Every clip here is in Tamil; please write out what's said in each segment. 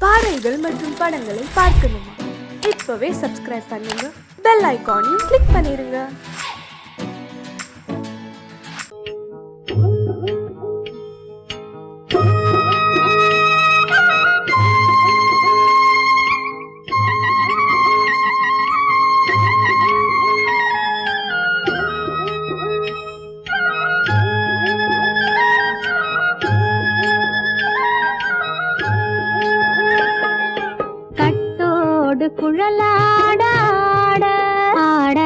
பாடல்கள் மற்றும் படங்களை பார்க்கணுமா? இப்பவே சப்ஸ்கிரைப் பண்ணுங்க, பெல் ஐகானையும் கிளிக் பண்ணிருங்க. குழலாட ஆட ஆட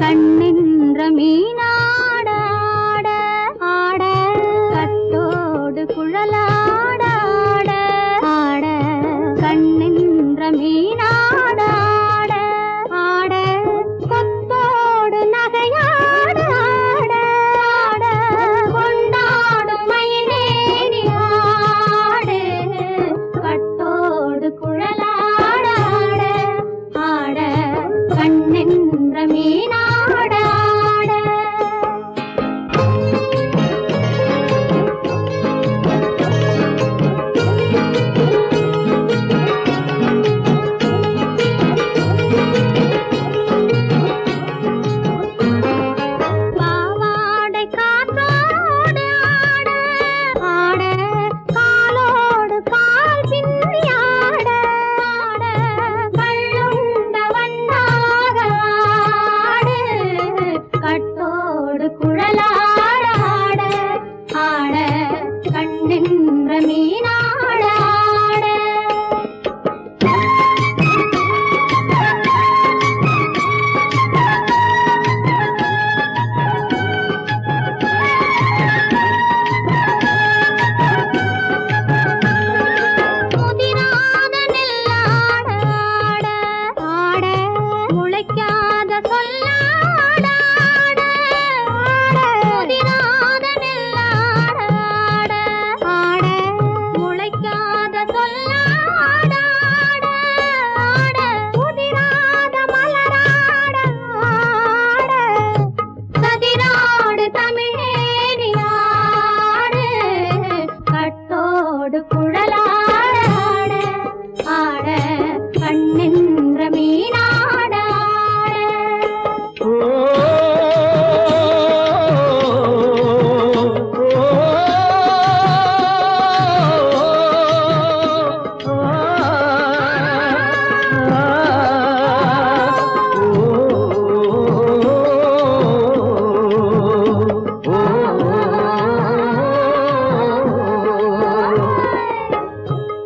கண்ணின்ற மீனாட ஆட ஆட கட்டோடு குழலாட ஆட ஆட கண்ணின்ற மீனாட ஆட ஆட கொத்தோடு நகையாட ஆட ஆட கொண்டாடும் மயிலேறி ஆடு கட்டோடு குழலாட கண்ணென்ற மீனாட பாவாடை காத்தோடு ஆட ஆட காலோடு கால் பின்னி ஆட ஆட கள்ளுண்ட வண்ணாக ஆடு கட்டோடு குழலாட ஆட ஆட கண்ணென்ற மீனாட ஆட முதிராத நெல்லாட ஆட ஆட முளைக்காத சொல்லாட ஆட ஆட முதிராத நெல்லாட ஆட ஆட முளைக்காத சொல்லாட ஆட ஆட முதிராத மலராட ஆட கதிராடு தமிழேறி ஆடு கட்டோடு குழலாட ஆட கண்ணென்ற மீனாட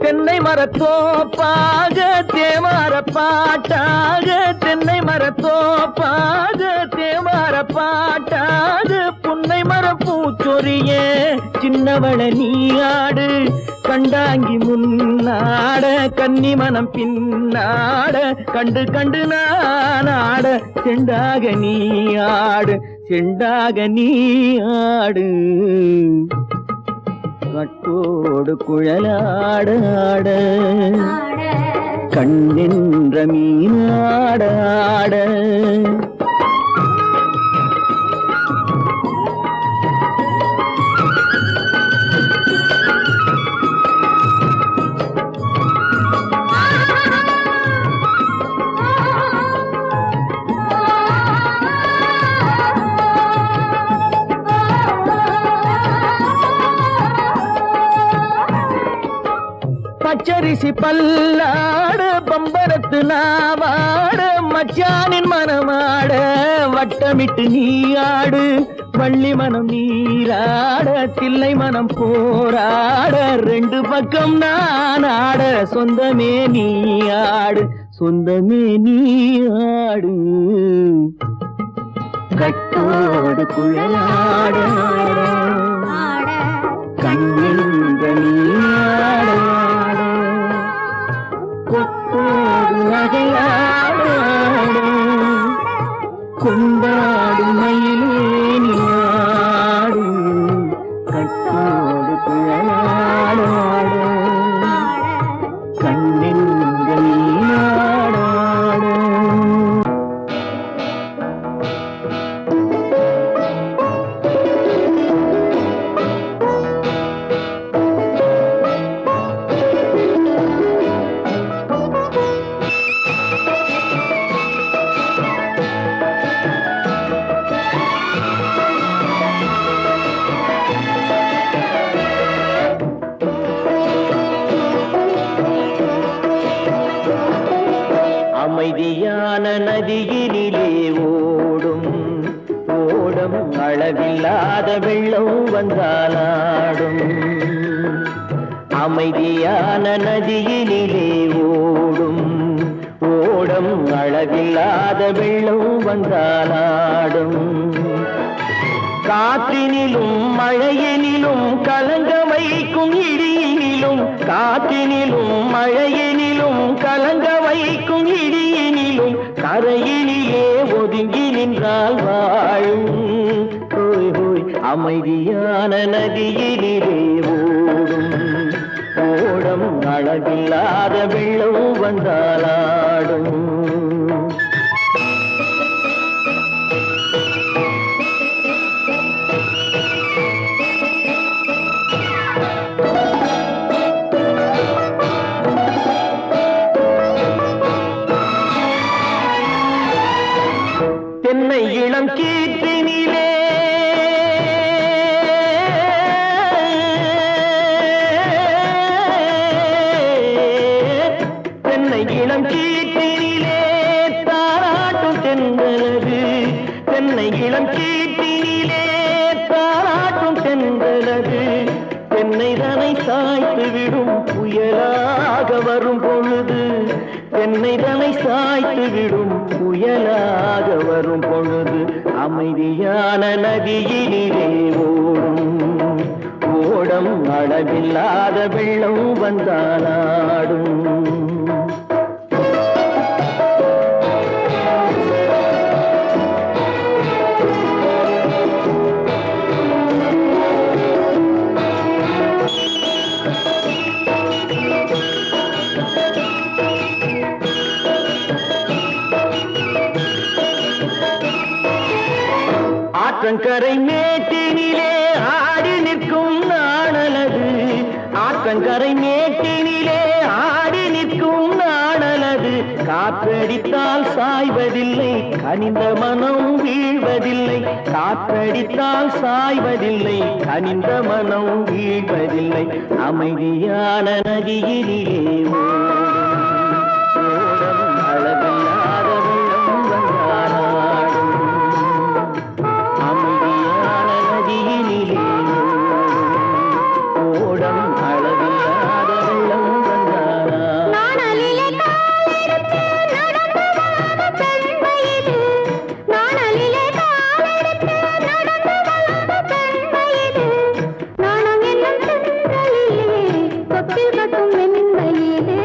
தென்னை மரத்தோப்பாக தேமார பாட்டாக தென்னை மரத்தோப்பாக தேமார பாட்டாக புன்னை மரப்பூச்சொரிய சின்னவள நீயாடு கண்டாங்கி முன்னாட கன்னி மனம் பின்னாட கண்டு கண்டு நானாட செண்டாக நீயாடு செண்டாக நீயாடு கட்டோடு குழலாட ஆட கண்ணென்ற மீனாட ஆட பச்சரிசி பல்லாட பம்பரத்து நாவாட மச்சானின் மனமாட வட்டமிட்டு நீயாடு வள்ளி மனம் நீராட தில்லை மனம் போராட ரெண்டு பக்கம் நான் ஆட சொந்தமே நீயாடு சொந்தமே நீயாடு கட்டோடு குழலாட கண்ணின்ற நீயாட கொத்தோடு நகையாட கொண்டாடு மயிலேனி ஆடு கட்டோடு குழலாட கண்ணென்ற நீயாட நதியினிலே ஓடும் ஓடம் அளவில்லாத வெள்ளம் வந்தாலாடும் அமைதியான நதியினிலே ஓடும் ஓடம் அளவில்லாத வெள்ளம் வந்தாலாடும் காற்றினிலும் மழையினிலும் கலங்க வைக்கும் இடியினிலும் காற்றினிலும் மழையினிலும் கலங்க வைக்கும் இடியினிலும் கரையினிலே ஒதுங்கி நின்றால் வாழும் ஹோய் ஹோய் அமைதியான நதியினிலே ஓடும் ஓடம் அளவில்லாத வெள்ளம் வந்தாலாடும் தென்னை இளம் கீற்றினிலே தென்னை இளம் கீற்றினிலே தாராட்டும் தென்றலது தென்னை இளம் கீற்றினிலே தாராட்டும் தென்றலது தென்னை தனை சாய்த்து விடும் புயலாக வரும் பொழுது தென்னை தனை சாய்த்து விடும் புயலாக வரும் பொழுது அமைதியான நதியினிலே ஓடும் ஓடம் அளவில்லாத வெள்ளம் வந்தாலாடும் ஆற்றங்கரை மேட்டினிலே ஆடி நிற்கும் நாணலது ஆற்றங்கரை மேட்டினிலே ஆடி நிற்கும் நாணலது காற்றடித்தால் சாய்வதில்லை கனிந்த மனம் வீழ்வதில்லை காற்றடித்தால் சாய்வதில்லை கனிந்த மனம் வீழ்வதில்லை அமைதியான நதியினிலே ஓடும் அளவில்லாத வெள்ளம் வந்தாலாடும் அமைதியான நதியினிலே ஓடம் அளவில்லாத வெள்ளம் வந்தாலாடும் நாணலிலே காலெடுத்து நடந்து வளர்ந்த பெண்மையிது நாணலிலே காலெடுத்து நடந்து வளர்ந்த பெண்மையிது நாணம் என்னும் சென்றலிலே தொட்டில் கட்டும் மென்மையிது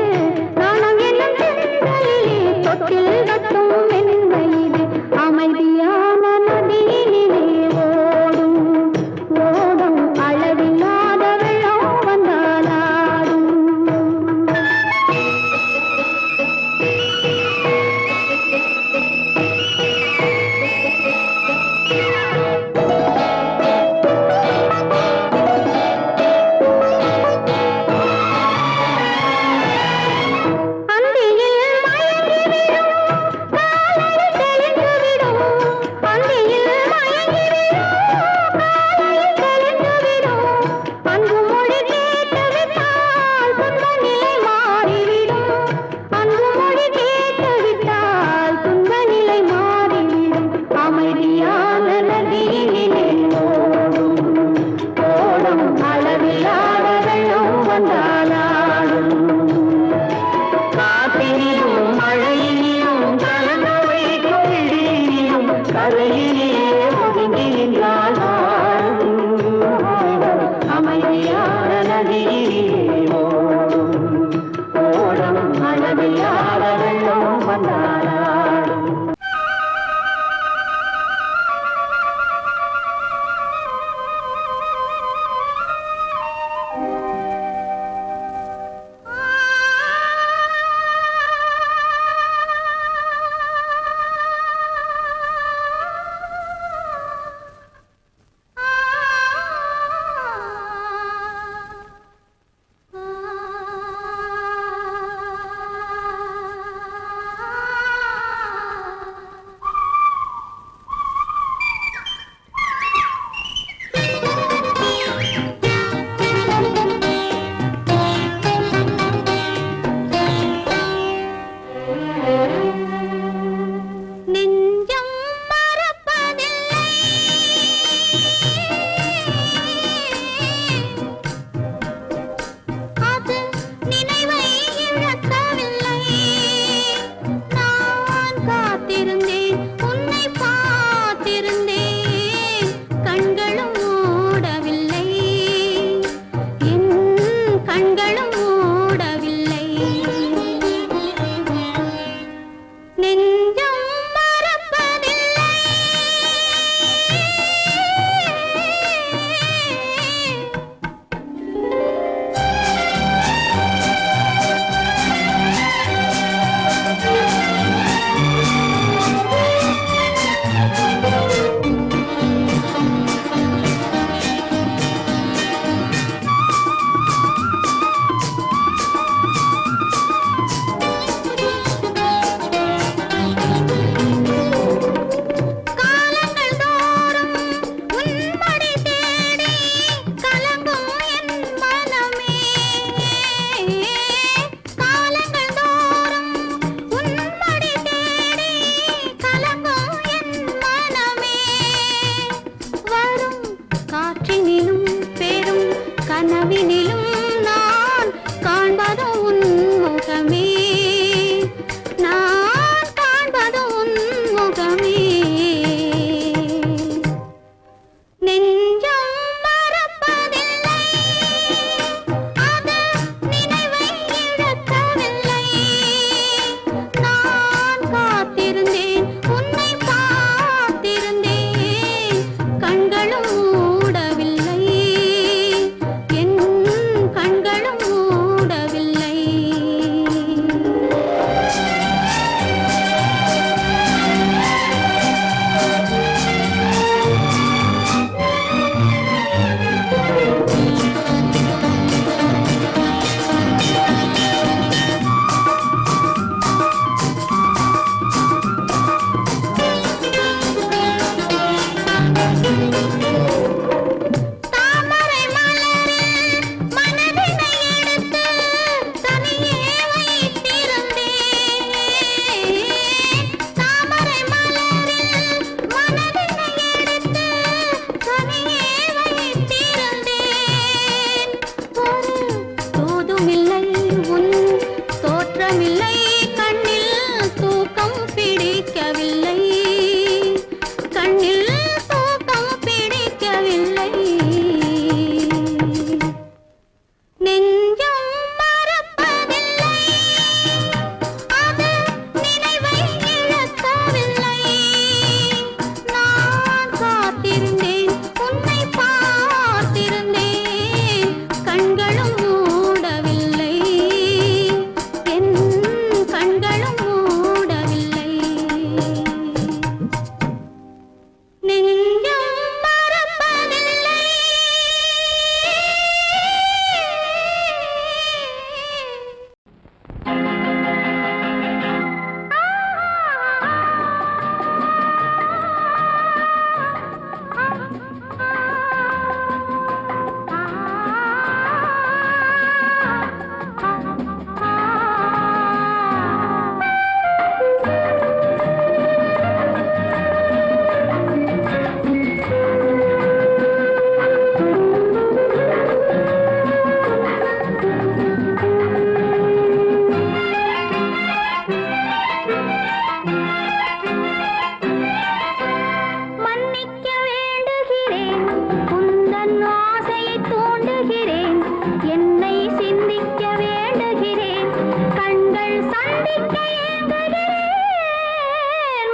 சந்திக்க ஏங்குகிறேன்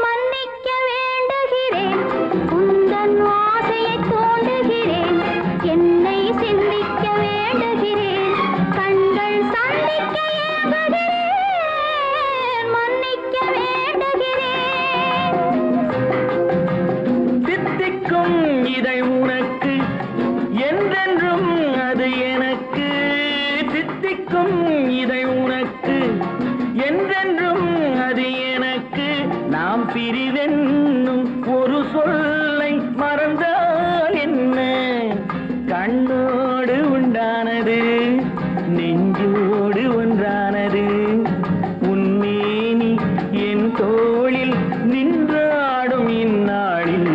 மன்னிக்க வேண்டுகிறேன் உந்தன் ஆசையை தூண்டுகிறேன் என்னை சிந்திக்க வேண்டுகிறேன் கண்கள் சந்திக்க ஏங்குகிறேன் மன்னிக்க வேண்டுகிறேன் சித்திக்கும் இதை உனக்கு என்றென்றும் அது எனக்கு சித்திக்கும் இதை உனக்கு என்றென்றும் அது எனக்கு நாம் பிரிவென்னும் ஒரு சொல்லை மறந்தால் என்ன கண்ணோடு உண்டானது நெஞ்சோடு ஒன்றானது உன்மேனி என் தோளில் நின்றாடும் இந்நாளில்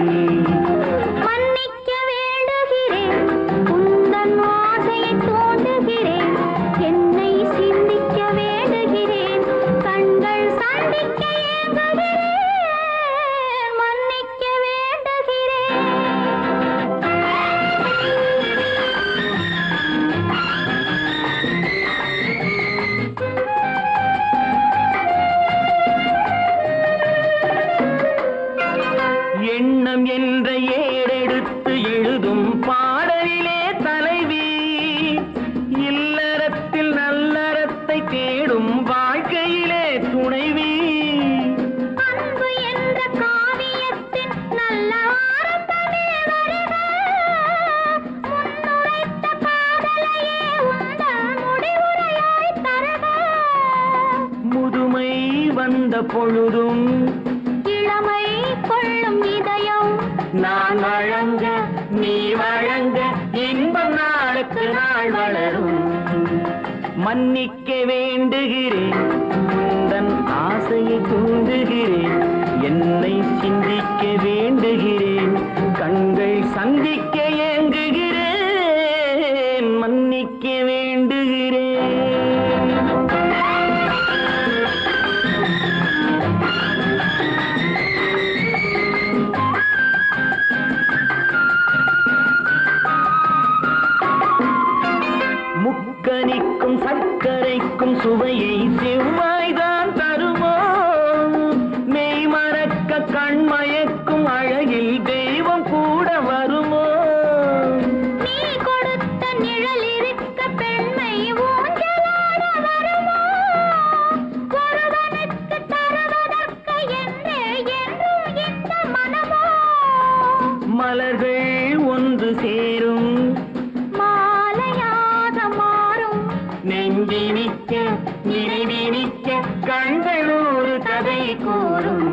மன்னிக்க வேண்டுகிறேன் உந்தன் ஆசையை தூண்டுகிறேன் என்னை சிந்திக்க வேண்டுகிறேன் கண்கள் சந்திக்க ஏங்குகிறேன் மன்னிக்க வேண்டுகிறேன் எண்ணம் என்ற ஏடெடுத்து எழுதும் பாடலிலே தலைவி இல்லறத்தில் நல்லறத்தை தேடும் வாழ்க்கையிலே துணைவி அன்பு என்ற காவியத்தின் நல்ல ஆரம்பமே வருக முன்னுரைத்த காதலையே உந்தன் முடிவுரையாய் தருக முதுமை வந்த பொழுதும் இளமை கொள்ளும் இதயம் நான் வழங்க நீ வழங்க இன்பம் நாளுக்கு நாள் வளரும் மன்னிக்க வேண்டுகிறேன் உந்தன் ஆசையை தூண்டுகிறேன் என்னை சிந்திக்க வேண்டுகிறேன் கண்கள் சந்திக்க ஏங்குகிறேன் மன்னிக்க வேண்டுகிறேன் முக்கனிக்கும் சர்க்கரைக்கும் சுவையை செவ்வாய்தான் தருமோ மெய் மறக்க கண்மயக்கும் அழகில் தெய்வம் கூட வருமோ நீ கொடுத்த நிழல் இருக்க பெண்மை ஊஞ்சலாட வருமோ ஒருவனுக்கு தருவதற்கு என்னே என்றும் இந்த மனமோ மலர்கள் ஒன்று சேரும் மாலையாக மாறும் நெஞ்சினிக்க நிறைவினிக்க கண்கள் ஒரு கதை கூறும்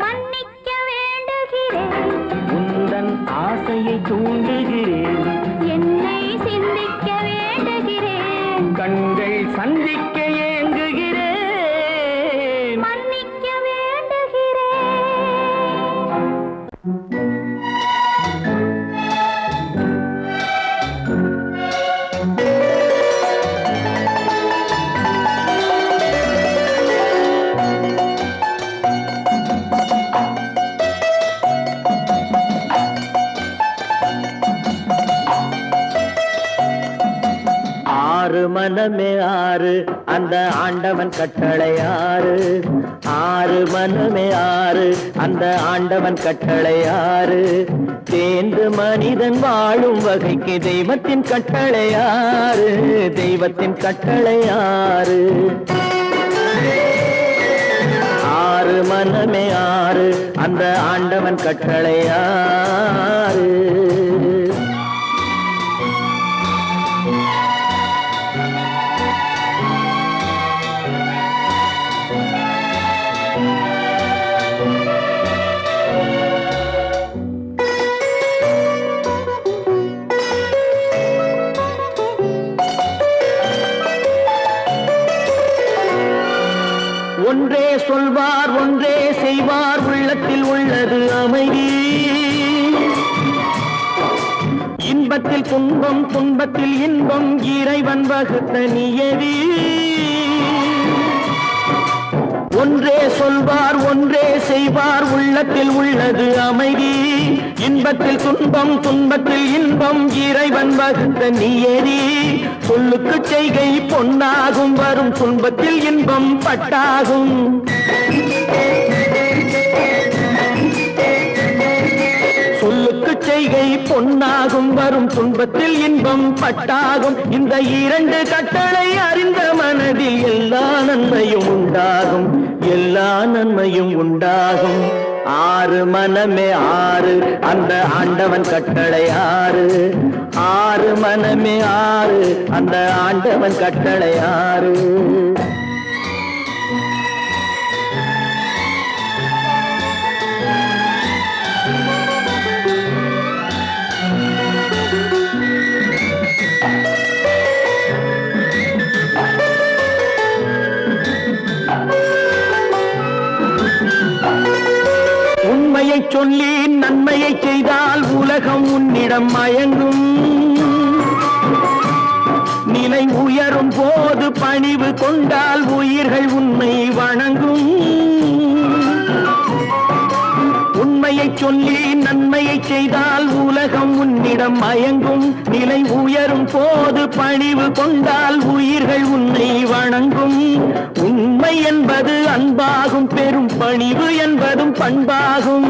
மன்னிக்க வேண்டுகிறேன் உந்தன் ஆசையை தூண்டுகிறேன் என்னை சிந்திக்க வேண்டுகிறேன் கண்கள் சந்திக்க ஏங்குகிறேன் மன்னிக்க வேண்டுகிறேன் ஆறு மனமே ஆறு அந்த ஆண்டவன் கட்டளை ஆறு ஆறு மனமே ஆறு அந்த ஆண்டவன் கட்டளை ஆறு தேர்ந்து மனிதன் வாழும் வகைக்கு தெய்வத்தின் கட்டளை ஆறு தெய்வத்தின் கட்டளை ஆறு ஆறு மனமே ஆறு அந்த ஆண்டவன் கட்டளை ஆறு ஒன்றே சொல்வார் ஒன்றே செய்வார் உள்ளத்தில் உள்ளது அமைதி இன்பத்தில் துன்பம் துன்பத்தில் இன்பம் இறைவன் வகுத்த நியதி ஒன்றே சொல்வார் ஒன்றே செய்வார் உள்ளத்தில் உள்ளது அமைதி இன்பத்தில் துன்பம் துன்பத்தில் இன்பம் இறைவன் வகுத்த நியதி சொல்லுக்கு செய்கை பொன்னாகும் வரும் துன்பத்தில் இன்பம் பட்டாகும் சொல்லுக்கு செய்கை பொன்னாகும் வரும் துன்பத்தில் இன்பம் பட்டாகும் இந்த இரண்டு கட்டளை அறிந்த மனதில் எல்லா நன்மையும் உண்டாகும் எல்லா நன்மையும் உண்டாகும் ஆறு மனமே ஆறு அந்த ஆண்டவன் கட்டளை ஆறு ஆறு மனமே ஆறு அந்த ஆண்டவன் கட்டளை ஆறு உண்மையை சொல்லி நன்மையை செய்தால் உலகம் உன்னிடம் மயங்கும் நிலை உயரும் போது பணிவு கொண்டால் உயிர்கள் உன்னை வணங்கும் உண்மையை சொல்லி நன்மையை செய்தால் உலகம் உன்னிடம் மயங்கும் நிலை உயரும் போது பணிவு கொண்டால் உயிர்கள் உன்னை வணங்கும் உண்மை என்பது அன்பாகும் பெரும் பணிவு என்பதும் பண்பாகும்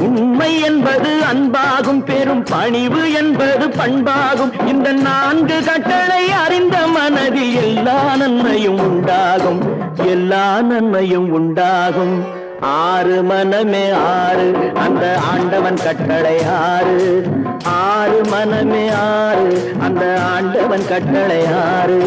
உண்மை என்பது அன்பாகும் பெரும் பணிவு என்பது பண்பாகும் இந்த நான்கு கட்டளை அறிந்த மனதில் எல்லா நன்மையும் உண்டாகும் எல்லா நன்மையும் உண்டாகும் ஆறு மனமே ஆறு அந்த ஆண்டவன் கட்டளை ஆறு ஆறு மனமே ஆறு அந்த ஆண்டவன் கட்டளை ஆறு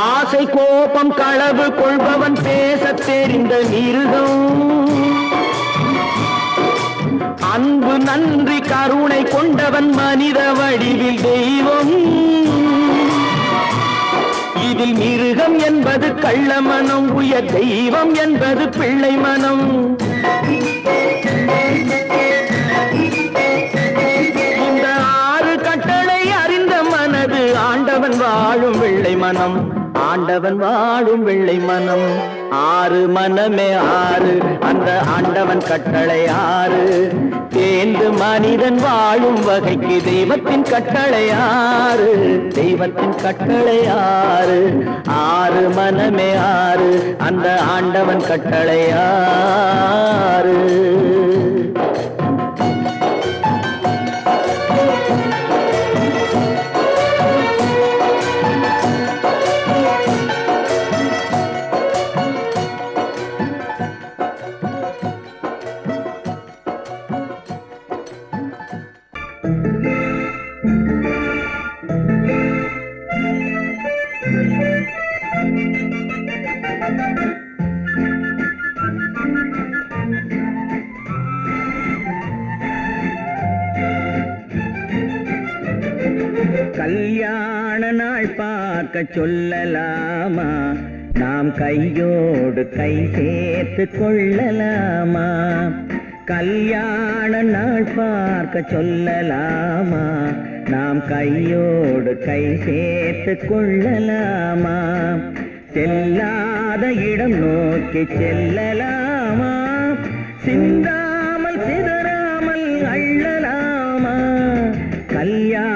ஆசை கோபம் களவு கொள்பவன் பேசத் தெரிந்த மிருகம் அன்பு நன்றி கருணை கொண்டவன் மனித வடிவில் தெய்வம் இதில் மிருகம் என்பது கள்ள மனம் உயர் தெய்வம் என்பது பிள்ளை மனம் இந்த ஆறு கட்டளை அறிந்த மனது ஆண்டவன் வாழும் வெள்ளை மனம் ஆண்டவன் வாழும் வெள்ளை மனம் ஆறு மனமே ஆறு அந்த ஆண்டவன் கட்டளை ஆறு தேர்ந்து மனிதன் வாழும் வகைக்கு தெய்வத்தின் கட்டளை ஆறு தெய்வத்தின் கட்டளை ஆறு ஆறு மனமே ஆறு அந்த ஆண்டவன் கட்டளை ஆறு கல்யாண நாள் பார்க்க சொல்லலாமா நாம் கையோடு கை சேர்த்து கொள்ளலாமா கல்யாண நாள் பார்க்க சொல்லலாமா நாம் கையோடு கை சேர்த்து கொள்ளலாமா செல்லாத இடம் நோக்கி செல்லலாமா சிந்தாமல் சிதறாமல் அள்ளலாமா கல்யாண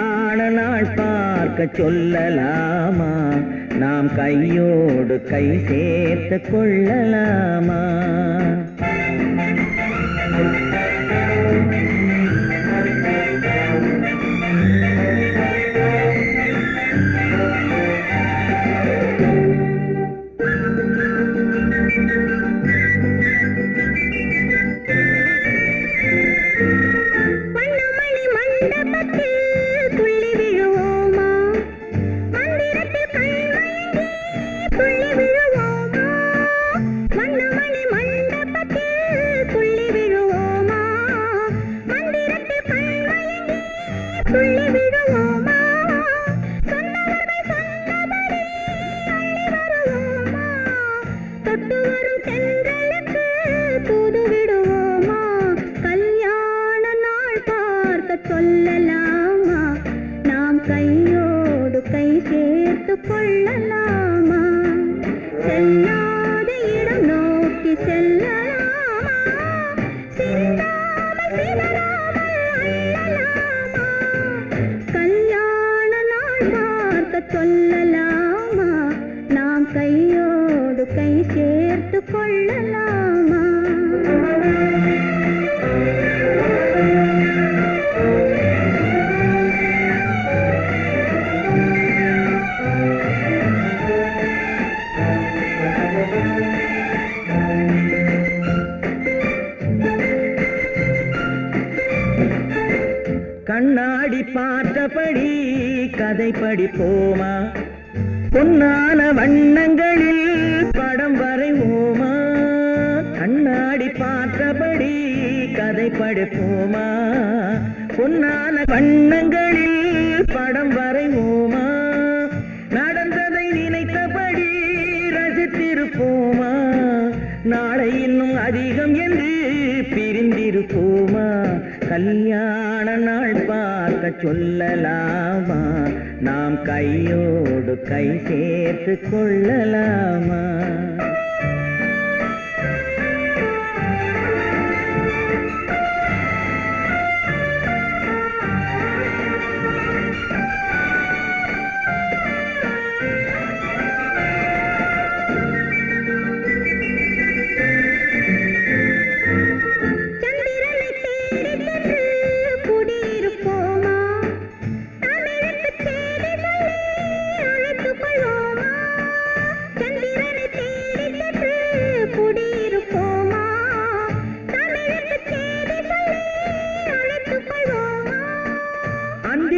நாள் பார்க்க சொல்லலாமா நாம் கையோடு கை சேர்த்து கொள்ளலாமா மண்டபத்தில் கண்ணாடி பார்த்தபடி கதை படிப்போமா பொன்னான வண்ணங்களில் படம் வரைவோமா கண்ணாடி பார்த்தபடி கதை படிப்போமா பொன்னான வண்ணங்களில் படம் வரைவோமா நடந்ததை நினைத்தபடி ரசித்திருப்போமா நாளை இன்னும் அதிகம் என்று பிரிந்திருப்போமா கல்யாண நாள் பார்க்க சொல்லலாமா நாம் கையோடு கை சேர்த்து கொள்ளலாமா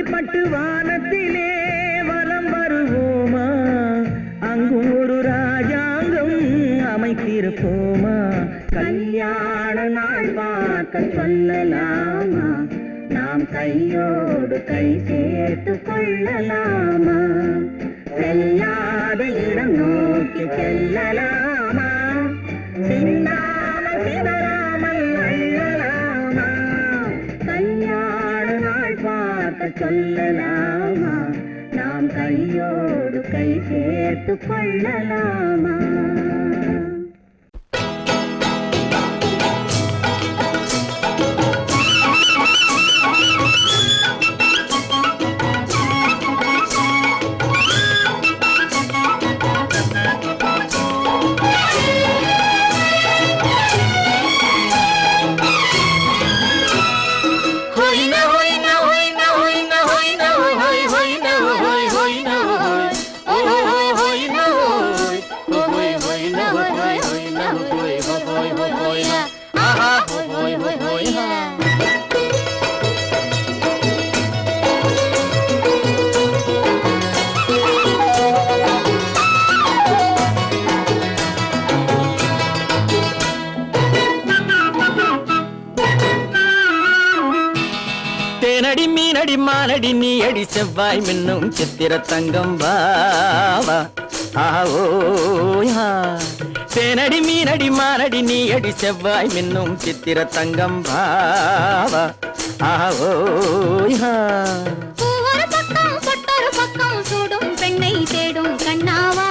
பட்டு வானத்திலே வலம் வருவோமா அங்கும் ஒரு ராஜாங்கம் அமைத்திருப்போமா கல்யாண நாள் பார்க்க சொல்லலாமா நாம் கையோடு கை சேர்த்து கொள்ளலாமா செல்லாத இடம் நோக்கி செல்லலாமா சின்னாமல் சிதறாமல் அள்ளலாமா கல்யாண நாள் பார்க்க சொல்லலாமா நாம் கையோடு கை சேர்த்து கொள்ளலாமா தேனடி மீனடி மானடி நீ அடி செவ்வாய் மின்னும் சித்திர தங்கம் வாவா ஆவோயா தேனடி மீனடி மானடி நீ அடி செவ்வாய் மின்னும் சித்திர தங்கம் வாவா ஆவோயா ஒரு பக்கம் பொட்டொரு பக்கம் சூடும் பெண்ணை தேடும் கண்ணாவா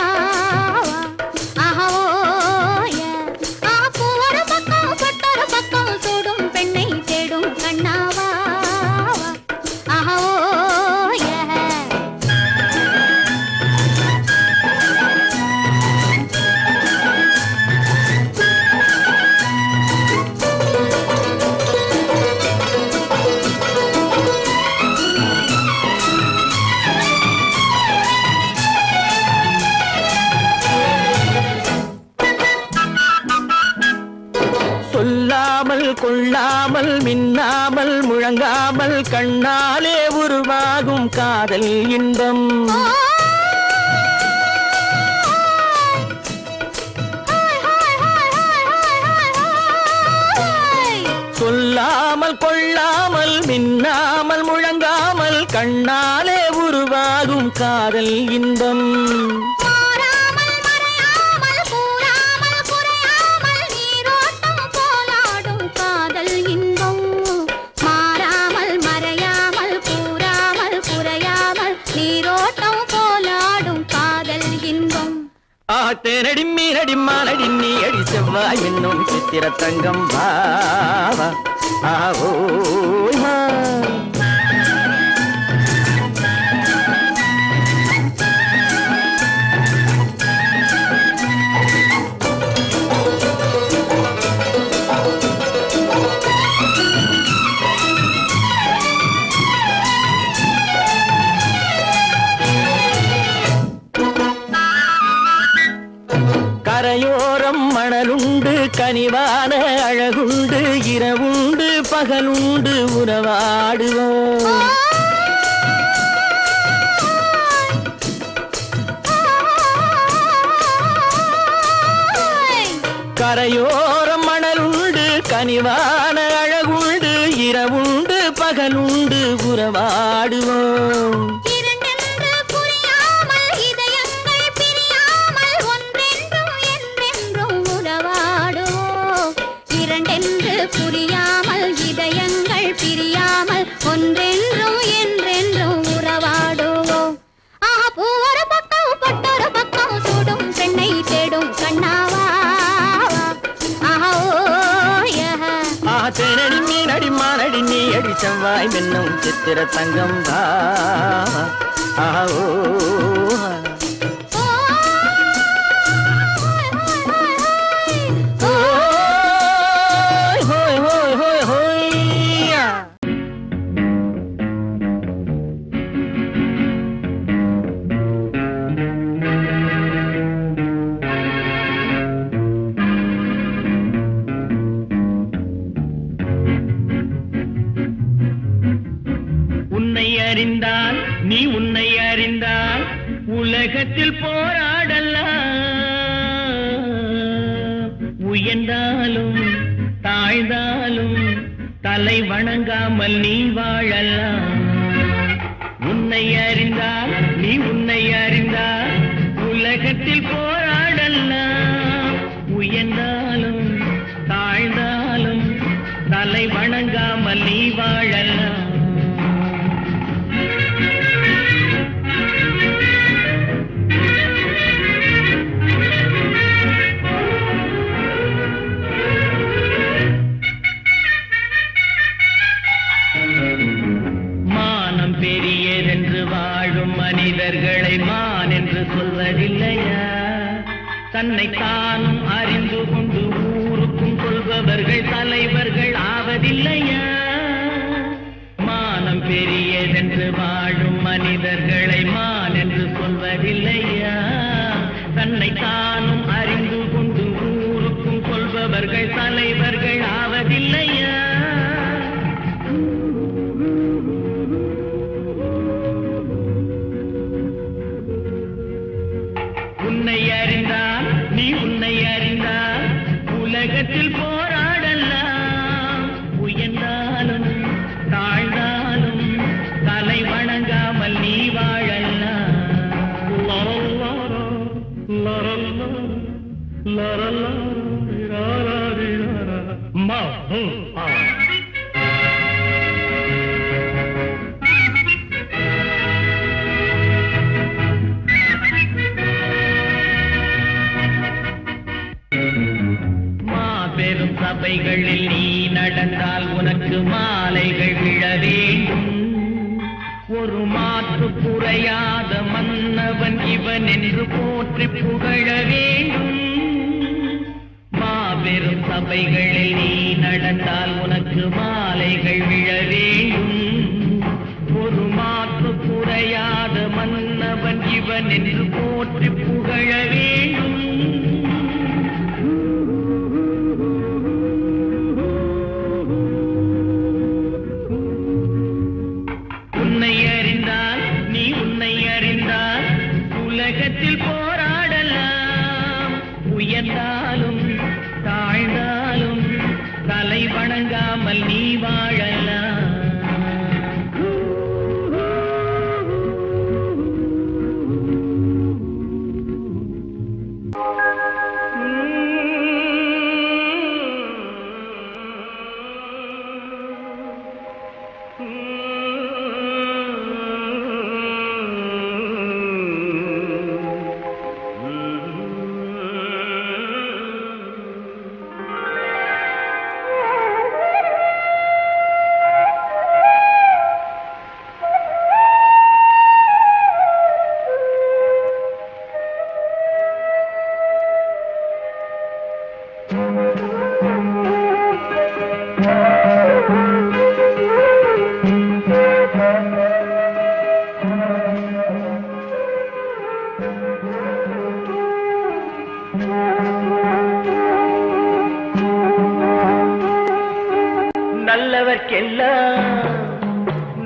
ஒரு பக்கம் பொட்டொரு பக்கம் சூடும் பெண்ணை தேடும் கண்ணாவா சொல்லாமல் கொள்ளாமல் மின்னாமல் முழங்காமல் கண்ணாலே உருவாகும் காதல் இன்பம் சொல்லாமல் கொள்ளாமல் மின்னாமல் முழங்காமல் கண்ணாலே உருவாகும் காதல் இன்பம் தேனடி மீனடி மானடி நீ அடி செவ்வாய் என்னும் சித்திர தங்கம் வாவா ஆவோயா கரையோரம் மணலுண்டு கனிவான அழகுண்டு இரவுண்டு பகலுண்டு உறவாடுவோம் கரையோரம் மணலுண்டு கனிவான அழகுண்டு இரவுண்டு பகலுண்டு உறவாடுவோம் இரண்டென்று புரியாமல் இதயங்கள் பிரியாமல் ஒன்றென்றும் என்றென்றும் உறவாடுவோம் இரண்டென்று புரியாமல் இதயங்கள் பிரியாமல் ஒன்றென்றும் என்றென்றும் உறவாடுவோம் பூ ஒரு பக்கம் பொட்டொரு பக்கம் சூடும் பெண்ணை தேடும் கண்ணாவா தேனடி மீனடி மானடி நீ அடி செவ்வாய் மின்னும் சித்திர தங்கம் வா ஆஹோ அறிந்தால் நீ உன்னை அறிந்தால் உலகத்தில் போராடலாம் உயர்ந்தாலும் தாழ்ந்தாலும் தலை வணங்காமல் நீ வாழலாம் உன்னை அறிந்தால் நீ உன்னை அறிந்தால் உலகத்தில் போராடலாம் உயர்ந்தாலும் தாழ்ந்தாலும் தலை வணங்காமல் நீ வாழலாம் மனிதர்களை மான் என்று சொல்வதில்லையா தன்னை தானும் அறிந்து கொண்டு ஊருக்கும் சொல்பவர்கள் தலைவர்கள் ஆவதில்லையா மானம் பெரியதென்று வாழும் மனிதர்களை மான் என்று சொல்வதில்லையா தன்னை தானும் அறிந்து கொண்டு ஊருக்கும் சொல்பவர்கள் தலைவர்கள் ஆவதில்லையா உன்னை அறிந்தால் நீ உன்னை அறிந்தால் உலகத்தில் போராடலாம் உயர்ந்தாலும் தாழ்ந்தாலும் தலை வணங்காமல் நீ வாழலாம் பெரும் சபைகளில் நீ நடந்தால் உனக்கு மாலைகள் விழ வேண்டும் ஒரு மாற்று குறையாத மன்னவன் இவன் என்று போற்றி புகழ வேண்டும் மாபெரும் சபைகளில் நீ நடந்தால் உனக்கு மாலைகள் விழ வேண்டும் ஒரு மாற்று குறையாத மன்னவன் இவன் என்று போற்றி புகழ வேண்டும் உன்னை அறிந்தால் நீ உன்னை அறிந்தால் உலகத்தில் போராடலாம் உயர்ந்தாலும் தாழ்ந்தாலும் தலை வணங்காமல் நீ வாழலாம்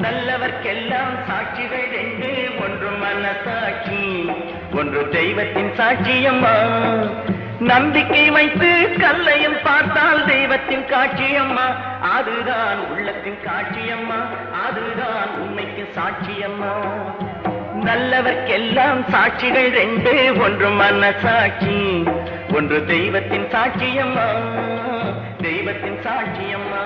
நல்லவர்க்கெல்லாம் சாட்சிகள் ரெண்டு ஒன்று மனசாட்சி ஒன்று தெய்வத்தின் சாட்சியம்மா நம்பிக்கை வைத்து கல்லையும் பார்த்தால் தெய்வத்தின் காட்சியம்மா, அதுதான் உள்ளத்தின் காட்சியம்மா, அதுதான் உண்மைக்கு சாட்சியம்மா. நல்லவர்க்கெல்லாம் சாட்சிகள் ரெண்டு, ஒன்று மனசாட்சி, ஒன்று தெய்வத்தின் சாட்சியம்மா, தெய்வத்தின் சாட்சியம்மா.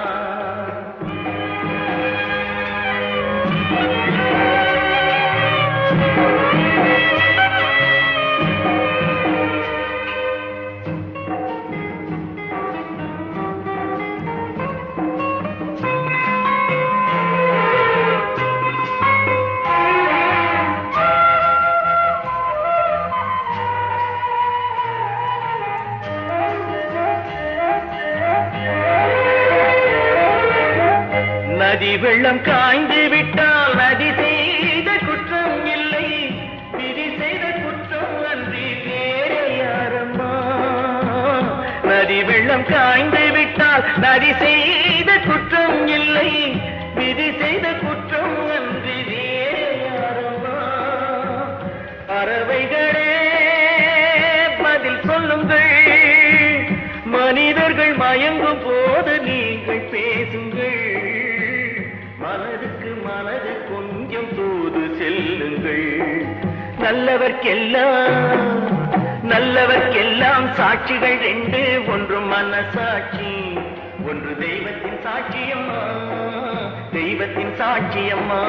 நதி வெள்ளம் காய்ந்து விட்டால் நதி செய்த குற்றம் இல்லை, விதி செய்த குற்றம் அன்றி வேறு யாரம்மா. நதி வெள்ளம் காய்ந்து விட்டால் நதி செய்த குற்றம் இல்லை, விதி செய்த குற்றம் அன்றி வேறு யாரம்மா. பறவைகளே பதில் சொல்லுங்கள், மனிதர்கள் மயங்கும் போது நீங்கள் பேசுங்கள், மனதுக்கு மனது கொஞ்சம் தூது செல்லுங்கள். நல்லவர்க்கெல்லாம் சாட்சிகள் ரெண்டு, ஒன்று மனசாட்சி, ஒன்று தெய்வத்தின் சாட்சியம்மா, தெய்வத்தின் சாட்சியம்மா.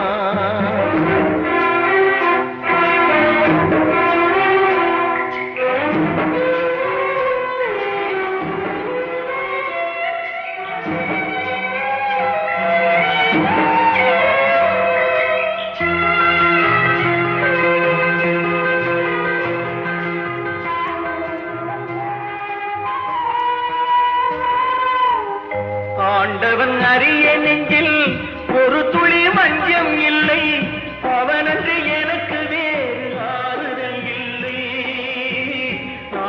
ஆண்டவன் அறிய நெஞ்சில் ஒரு துளி வஞ்சம் இல்லை, அவனன்று எனக்கு வேறு ஆறுதல் இல்லை.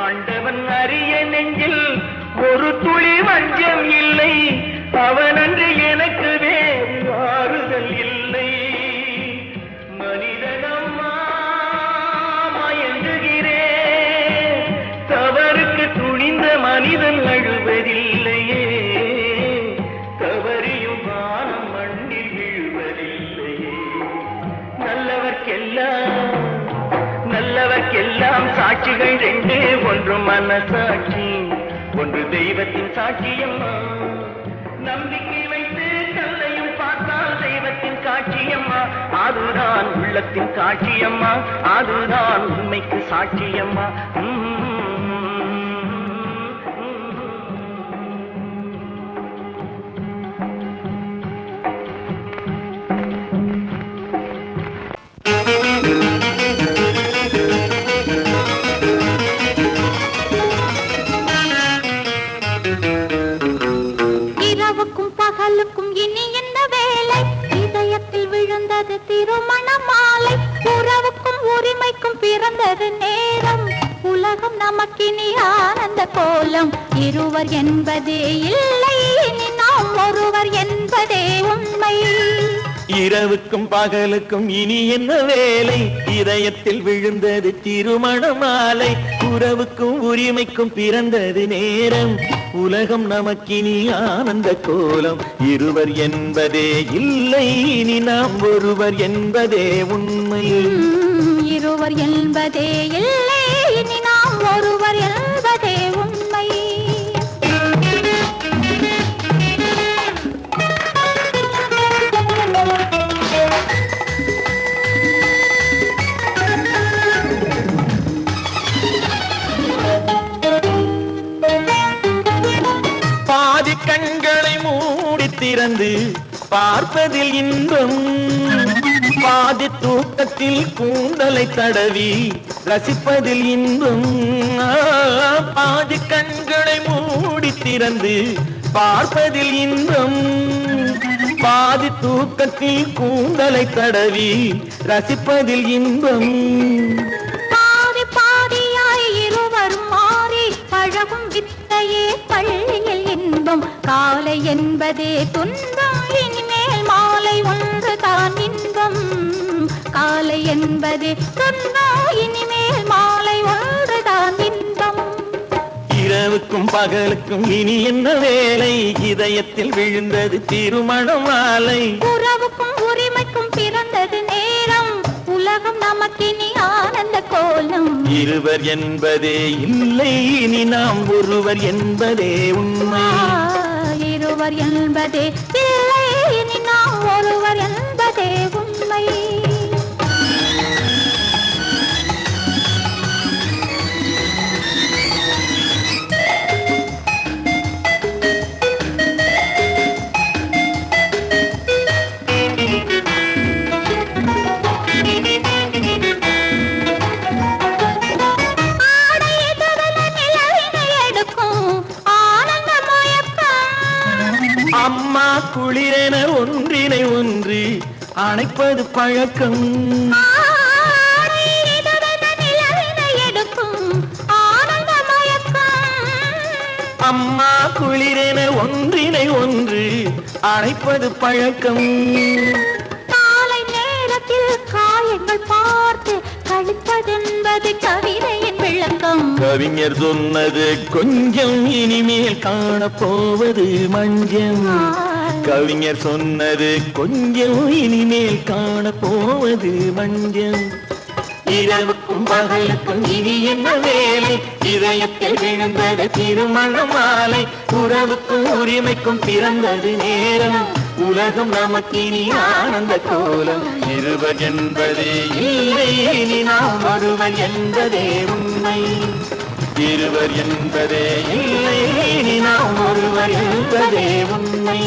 ஆண்டவன் அறிய நெஞ்சில் ஒரு துளி வஞ்சம் இல்லை, அவனன்று எனக்கு வேறு ஆறுதல் இல்லை. மனிதனம்மா மயங்குகிறேன், தவறுக்கு துணிந்த மனிதன் அழுவதில்லையே, நல்லவர்க்கெல்லாம் சாட்சிகள் ரெண்டு, ஒன்று மனசாட்சி, ஒன்று தெய்வத்தின் சாட்சியம்மா. நம்பிக்கை வைத்து கல்லையும் பார்த்தால் தெய்வத்தின் காட்சியம்மா, அதுதான் உள்ளத்தின் காட்சியம்மா, அதுதான் உண்மைக்கு சாட்சியம்மா. பகலுக்கும் இனி என்ன வேலை, இதயத்தில் விழுந்தது திருமண மாலை, உறவுக்கும் உரிமைக்கும் பிறந்தது நேரம், உலகம் நமக்கினி ஆனந்த கோலம், இருவர் என்பதே இல்லை இனி நாம் ஒருவர் என்பதே உண்மை. இரவுக்கும் பகலுக்கும் இனி என்ன வேலை, இதயத்தில் விழுந்தது திருமண மாலை, உறவுக்கும் உரிமைக்கும் பிறந்தது நேரம், உலகம் நமக்கினி ஆனந்த கோலம், இருவர் என்பதே இல்லை இனி நாம் ஒருவர் என்பதே உண்மை. இருவர் என்பதே இல்லை இனி நாம் ஒருவர் என்பதே உண்மை. கண்களை மூடி திறந்து பார்ப்பதில் இன்பம், பாதி தூக்கத்தில் கூந்தலை தடவி ரசிப்பதில் இன்பம். பாதி கண்களை மூடி திறந்து பார்ப்பதில் இன்பம், பாதி தூக்கத்தில் கூந்தலை தடவி ரசிப்பதில் இன்பம். பாதி பாதியாய் இருவர் மாறி பழகும் வித்தையே பள்ளியில் இன்பம், காலை என்பதே துன்பம் இனிமேல் மாலை ஒன்று தான் இன்பம், காலை என்பதே துன்பம் இனிமேல் மாலை ஒன்று தான் இன்பம். இரவுக்கும் பகலுக்கும் இனி என்ன வேலை இதயத்தில் விழுந்தது திருமண மாலை உறவுக்கும் உரிமைக்கும் பிறந்தது நேரம் உலகம் நமக்கினி ஆனந்த கோலம் இருவர் என்பதே இல்லை இனி நாம் ஒருவர் என்பதே உண்மை இருவர் என்பதே இல்லை இனி நாம் ஒருவர் என்பதே உண்மை அம்மா குளிரென ஒன்றினை ஒன்று அணைப்பது பழக்கம் அம்மா குளிரென ஒன்றினை ஒன்று அணைப்பது பழக்கம் காலை நேரத்தில் காயங்கள் பார்த்து கழிப்பதென்பது கவிதையின் விளக்கம் கவிஞர் சொன்னது கொஞ்சம் இனிமேல் காணப்போவது மஞ்சம் கவிஞர் சொன்னது கொஞ்சம் இனிமேல் காணப்போவது மஞ்சம் இரவுக்கும் பகலுக்கும் இனி என்ன வேலை இதயத்தில் விழுந்தது திருமண மாலை உறவுக்கும் உரிமைக்கும் பிறந்தது நேரம் உலகம் நமக்கினி ஆனந்த கோலம் இருவர் என்பதே இல்லை இனி நாம் ஒருவர் என்பதே உண்மை இருவர் என்பதே இல்லை இனி நாம் ஒருவர் என்பதே உண்மை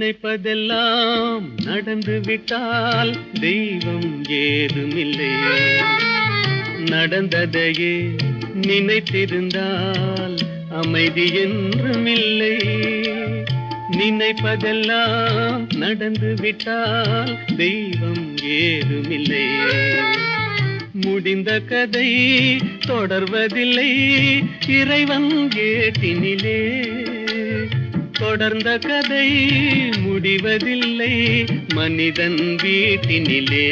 நினைப்பதெல்லாம் நடந்து விட்டால் தெய்வம் ஏதுமில்லை நடந்ததையே நினைத்திருந்தால் அமைதி என்றுமில்லை நினைப்பதெல்லாம் நடந்து விட்டால் தெய்வம் ஏதுமில்லை முடிந்த கதை தொடர்வதில்லை இறைவன் ஏட்டினிலே தொடர்ந்த கதை முடிவதில்லை மனிதன் வீட்டினிலே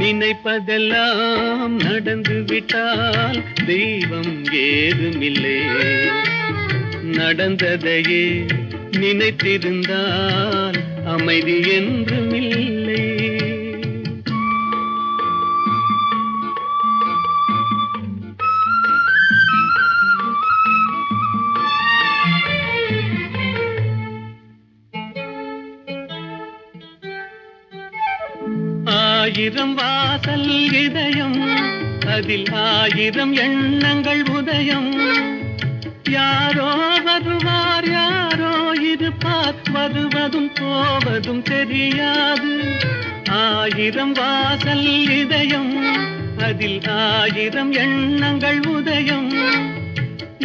நினைப்பதெல்லாம் நடந்து விட்டால் தெய்வம் ஏதுமில்லை நடந்ததையே நினைத்திருந்தால் அமைதி என்றுமில்லை ஆயிரம் வாசல் இதயம் அதில் ஆயிரம் எண்ணங்கள் உதயம் யாரோ வருவார் யாரோ இருப்பார் வருவதும் போவதும் தெரியாது ஆயிரம் வாசல் இதயம் அதில் ஆயிரம் எண்ணங்கள் உதயம்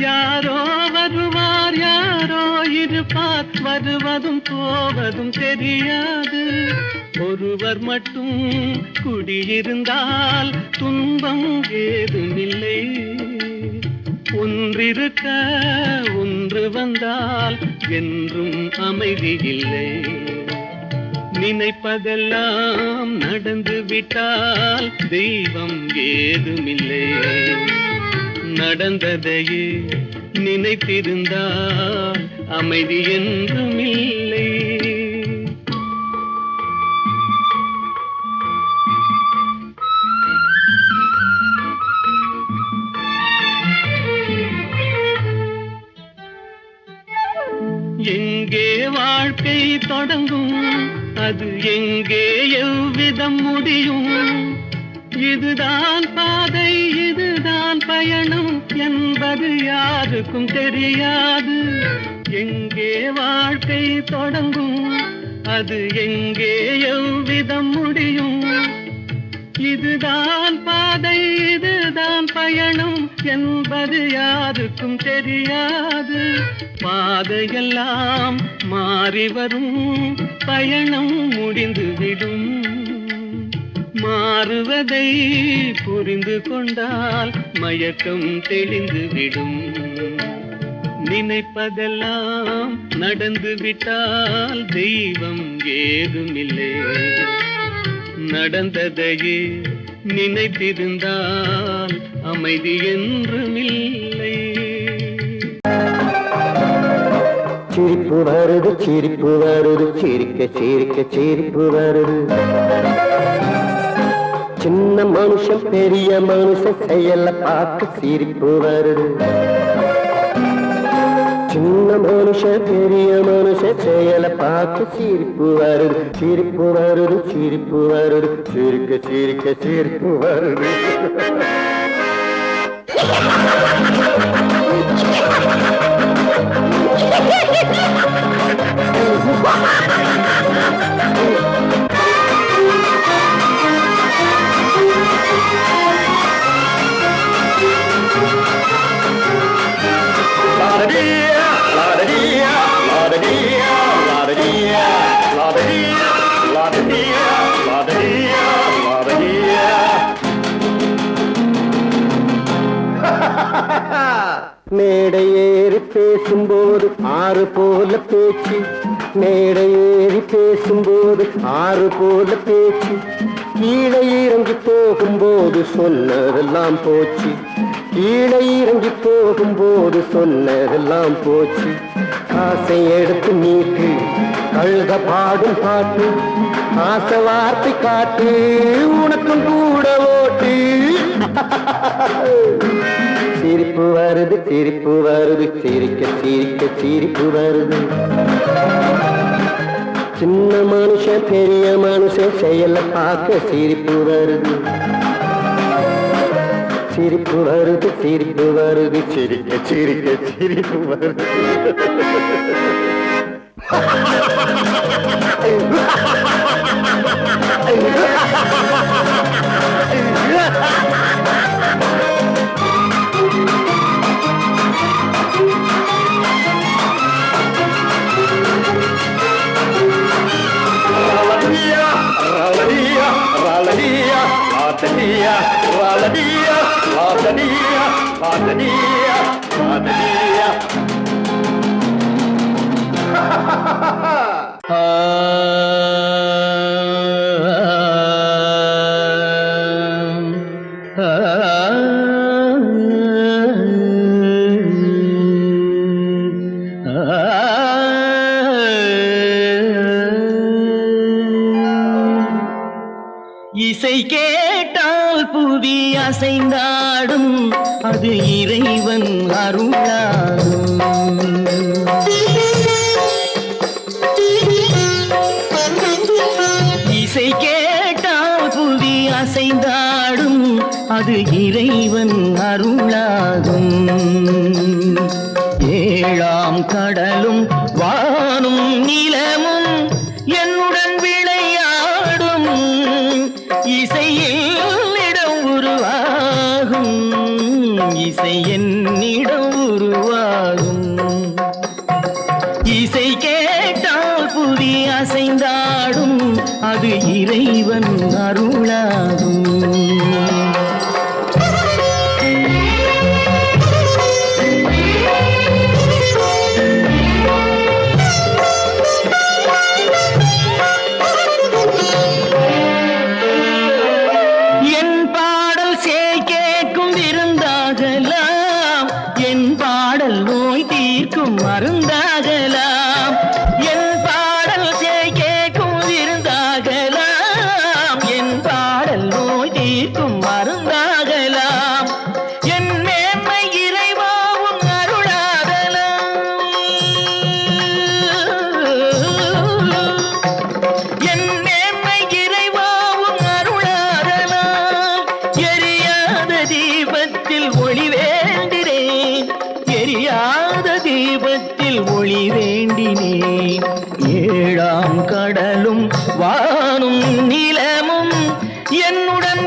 யாரோ வருவார் யாரோ இருப்பார் வருவதும் போவதும் தெரியாது ஒருவர் மட்டும் குடியிருந்தால் துன்பம் ஏதுமில்லை ஒன்றிருக்க ஒன்று வந்தால் என்றும் அமைதி இல்லை நினைப்பதெல்லாம் நடந்து விட்டால் தெய்வம் ஏதுமில்லை நடந்ததையே நினைத்திருந்தால் அமைதி என்றுமில்லை எங்கே வாழ்க்கை தொடங்கும் அது எங்கே எவ்விதம் முடியும் இதுதான் பாதை இதுதான் பயணம் என்பது யாருக்கும் தெரியாது எங்கே வாழ்க்கை தொடங்கும் அது எங்கே எவ்விதம் முடியும் இதுதான் பாதை இதுதான் பயணம் என்பது யாருக்கும் தெரியாது. பாதையெல்லாம் மாறி வரும், பயணம் முடிந்துவிடும். மாறுவதை புரிந்து கொண்டால் மயக்கம் தெளிந்துவிடும். நினைப்பதெல்லாம் நடந்து விட்டால் தெய்வம் ஏதுமில்லை. நடந்ததையே நினைத்திருந்தால் அமைதி என்றுமில்லை. சிரிப்பு வருது சிரிப்பு வருது, சிரிக்க சிரிக்க சிரிப்பு வருது. சின்ன மனுஷன் பெரிய மனுஷன் செயல பார்த்து சிரிப்பு வருது. சின்ன மனுஷன் பெரிய மனுஷன் செயல பார்த்து சிரிப்பு வருது. சிரிப்பு வருது சிரிப்பு வருது, சிரிக்க சிரிக்க சிரிப்பு வருது. மேடை ஏறி பேசும்போது ஆறு போல பேச்சு, மேடை ஏறி பேசும்போது ஆறு போல பேச்சு. கீழே இறங்கி போகும்போது சொன்னதெல்லாம் போச்சு, கீழே இறங்கி போகும்போது சொன்னதெல்லாம் போச்சு. காசை எடுத்து நீட்டு கழுத பாடும் பாட்டு, ஆசை வார்த்தை காட்டு உனக்கும் கூட ஓட்டு. சிரிப்பு வருது சிரிப்பு வருது, சிரிக்க சிரிக்க சிரிப்பு வருது. சின்ன மனுஷன் பெரிய மனுஷன் செயல பார்க்க சிரிப்பு வருது. சிரிப்பு வருது சிரிப்பு வருது, சிரிக்க சிரிக்க சிரிப்பு வருது. இசை கேட்டால் புவி அசைந்தாடும், அது இறைவன் அருளாடும். இசை கேட்டால் புவி அசைந்தாடும், அது இறைவன் அருளாகும். ஏழாம் கடலும் வானும் நிலமும் என்னுடன் விளையாடும், இசையில் இடம் உருவாகும், இசை என்னிடம் உருவாகும். இசை கேட்டால் புவி அசைந்தாடும், அது இறைவன் அருளாகும். மருந்தாகலாம் என் பாடல் கேட்கும் விருந்தாகலாம், என் பாடல் நோய் தீர்க்கும் மருந்தாகலாம். என் மேன்மை இறைவாவும் அருளாகலாம், என் மேன்மை இறைவாவும் அருளாகலாம். எரியாத தீபத்தில் ஒளி வேண்டினேன், எரியாத தீபத்தில் ஒளி வேண்டினேன். ஏழாம் கடலும் வானும் நிலமும் என்னுடன்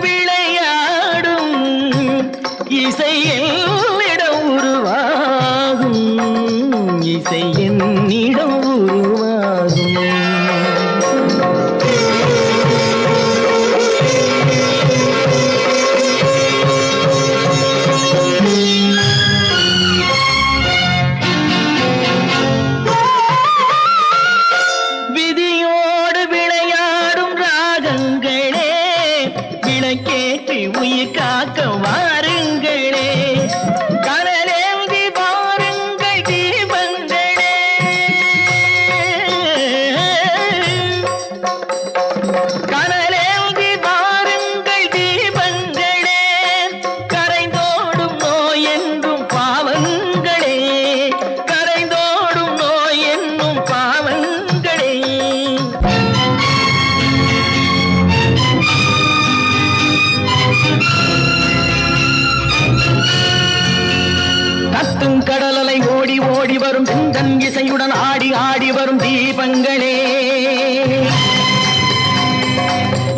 கத்தும் கடலலை ஓடி ஓடி வரும் சிந்தன் இசையுடன் ஆடி ஆடி வரும் தீபங்களே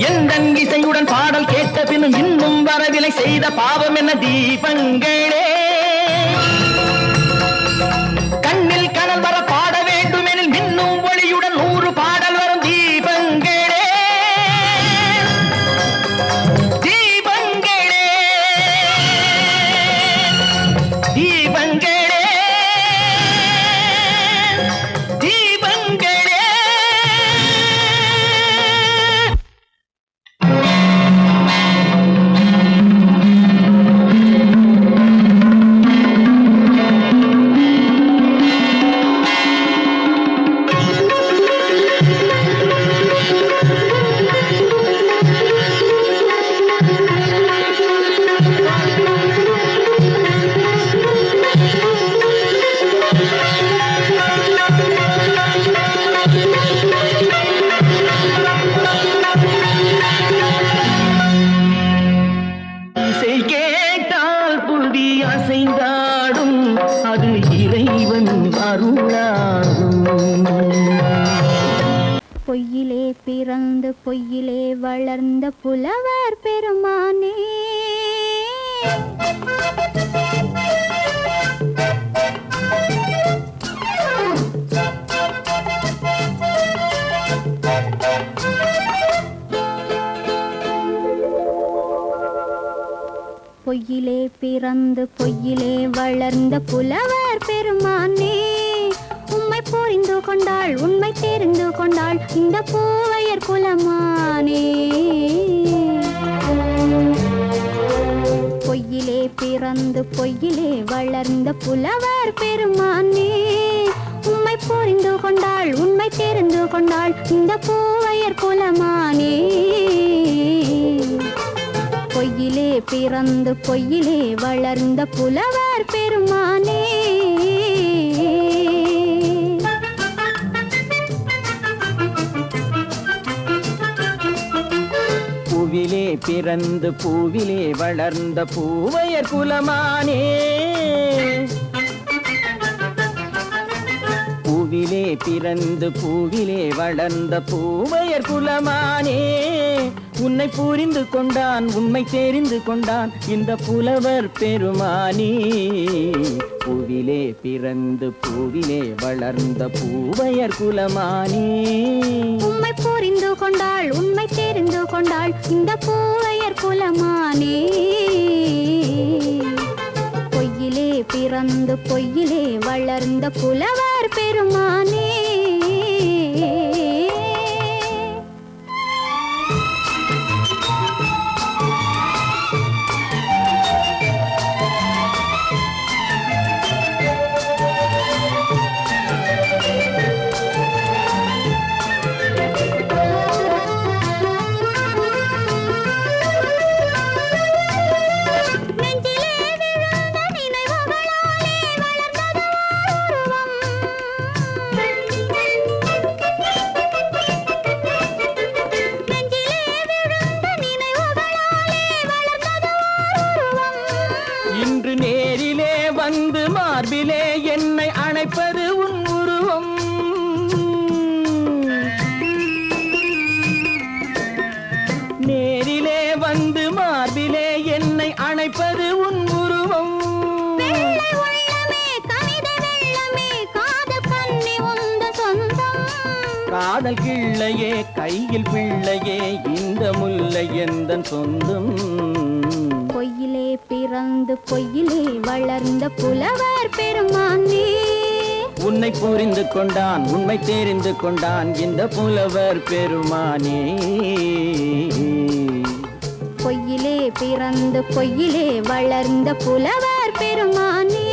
எந்தன் இசையுடன் பாடல் கேட்ட பின்னும் இன்னும் வரவில்லை செய்த பாவம் என்ன தீபங்களே கண்ணில் கனல் வர பாட வேண்டும் எனில் மின்னும் ஒளியுடன் 100 பாடல் வரும் தீபங்களே தீபங்களே தீபங்களே தீபங்களே இசை கேட்டால் புதி அசைந்தாடும் அது இறைவன் அருளாகும் பொய்யிலே பிறந்து பொய்யிலே வளர்ந்த புலவர் பெருமானே பொய்யிலே பிறந்து பொய்யிலே வளர்ந்த புலவர் பெருமானே உம்மை புரிந்து கொண்டாள் உண்மை தெரிந்து கொண்டாள் இந்த பூவையர் குலமானே பொய்யிலே பிறந்து பொய்யிலே வளர்ந்த புலவர் பெருமானே உம்மை புரிந்து கொண்டாள் உண்மை தெரிந்து கொண்டாள் இந்த பூவையர் குலமானே பொய்யிலே பிறந்து பொய்யிலே வளர்ந்த புலவர் பெருமானே பூவிலே பிறந்து பூவிலே வளர்ந்த பூவையர் குலமானே பூவிலே பிறந்து பூவிலே வளர்ந்த பூவையர் குலமானே உன்னை புரிந்து கொண்டான் உண்மை தெரிந்து கொண்டான் இந்த புலவர் பெருமானே பூவிலே பிறந்து பூவிலே வளர்ந்த பூவையர் குலமானே உம்மை புரிந்து கொண்டாள் உண்மை தெரிந்து கொண்டாள் இந்த பூவையர் குலமானே பொய்யிலே பிறந்து பொய்யிலே வளர்ந்த புலவர் பெருமானே இன்று நேரிலே வந்து மார்பிலே என்னை அணைப்பது உன் உருவம் நேரிலே வந்து மார்பிலே என்னை அணைப்பது உன் உருவம் காதல் கிள்ளையே கையில் பிள்ளையே இந்த முல்லை எந்தன் சொந்தம் பொய்யிலே பிறந்து பொய்யிலே வளர்ந்த புலவர் பெருமானே உன்னை புரிந்து கொண்டான் உண்மை தெரிந்து கொண்டான் இந்த புலவர் பெருமானே பொய்யிலே பிறந்து பொய்யிலே வளர்ந்த புலவர் பெருமானே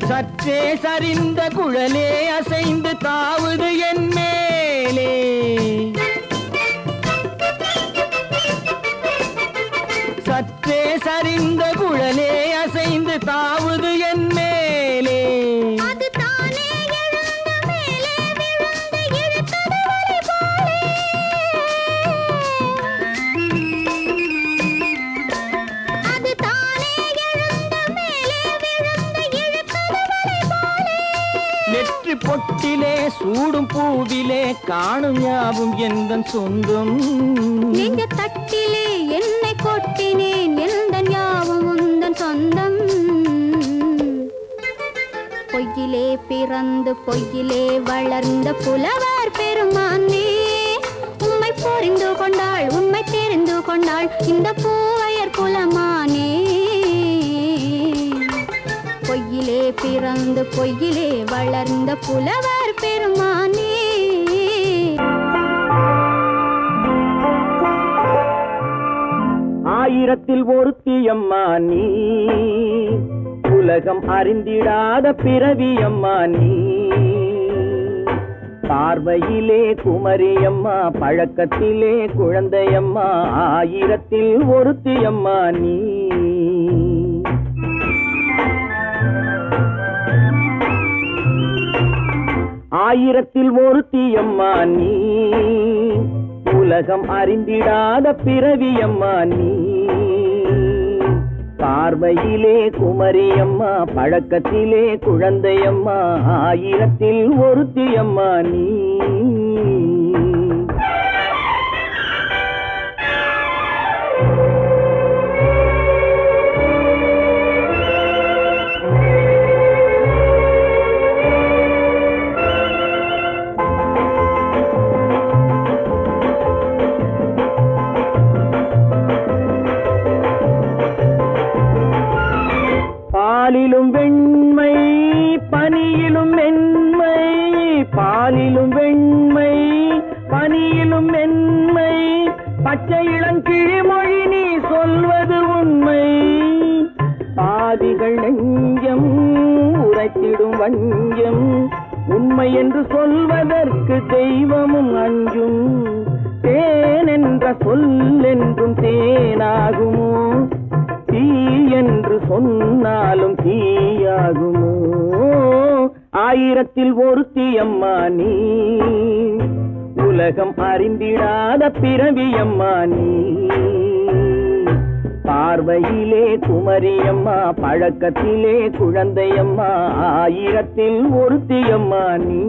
சற்றே சரிந்த குழலே அசைந்து தாவுது என் மேலே சற்றே சரிந்த குழலே அசைந்து தாவுது என் மேலே. அது தானே எழுந்த மேலே விழுந்து இழுத்தது வலை போலே. அது தானே எழுந்த மேலே விழுந்து இழுத்தது வலை போலே. நெற்றி பொட்டிலே சூடும் பூவிலே காணும் யாவும் எந்தன் சொந்தம். நெஞ்ச தட்டிலே என்னை கொட்டினேன் எந்தன் யாவும் உந்தன் சொந்தம். பொய்யிலே பிறந்து பொய்யிலே வளர்ந்த புலவர் பெருமானே, உம்மை புரிந்து கொண்டாள் உண்மை தெரிந்து கொண்டாள் இந்த பூவையர் குலமானே. பொய்யிலே பிறந்து பொய்யிலே வளர்ந்த புலவர் பெருமானே. ஆயிரத்தில் ஒருத்தியம்மா நீ, உலகம் அறிந்திடாத பிறவியம்மா நீ. பார்வையிலே குமரியம்மா, பழக்கத்திலே குழந்தையம்மா, ஆயிரத்தில் ஒருத்தியம்மா நீ. ஆயிரத்தில் ஒருத்தியம்மா நீ, உலகம் அறிந்திடாத பிறவியம்மா நீ. பார்வையிலே குமரியம்மா, பழக்கத்திலே குழந்தையம்மா, ஆயிரத்தில் ஒருத்தியம்மா நீ. பாலிலும் வெண்மை பனியிலும் மென்மை, பாலிலும் வெண்மை பனியிலும் மென்மை, பச்சை இளங்கிழிமொழி நீ சொல்வது உண்மை. பாதிகள் நெஞ்சம் உரைத்திடும் வஞ்சம், உண்மை என்று சொல்வதற்கு தெய்வமும் அஞ்சும். தேன் என்ற சொல் என்றும் தேனாகுமோ, தீ என்று சொன்னாலும் தீயாகுமோ. ஆயிரத்தில் ஒருத்தியம்மா நீ, உலகம் அறிந்திடாத பிறவியம்மா நீ. பார்வையிலே குமரியம்மா, பழக்கத்திலே குழந்தையம்மா, ஆயிரத்தில் ஒருத்தியம்மா நீ.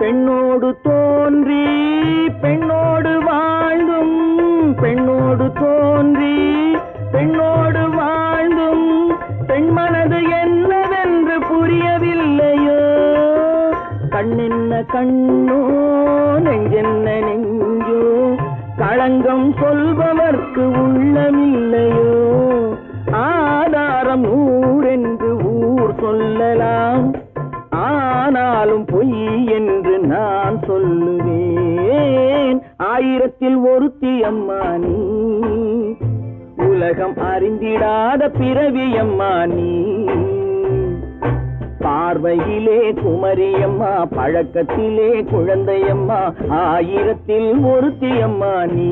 பெண்ணோடு தோன்றி பெண்ணோடு வாழ்ந்தும், பெண்ணோடு தோன்றி பெண்ணோடு வாழ்ந்தும், பெண் மனது என்னவென்று புரியவில்லையோ. கண்ணென்ன கண்ணோ நெஞ்சென்ன நெஞ்சோ, களங்கம் சொல்பவர்க்கு உள்ளமில்லையோ. ஆதாரம் ஊரென்று ஊர் சொல்லலாம், ஆனாலும் பொய் என்று நான் சொல்லுவேன். ஆயிரத்தில் ஒருத்தியம்மா நீ, உலகம் அறிந்திடாத பிறவியம்மா நீ. பார்வையிலே குமரியம்மா, பழக்கத்திலே குழந்தையம்மா, ஆயிரத்தில் ஒருத்தியம்மா நீ.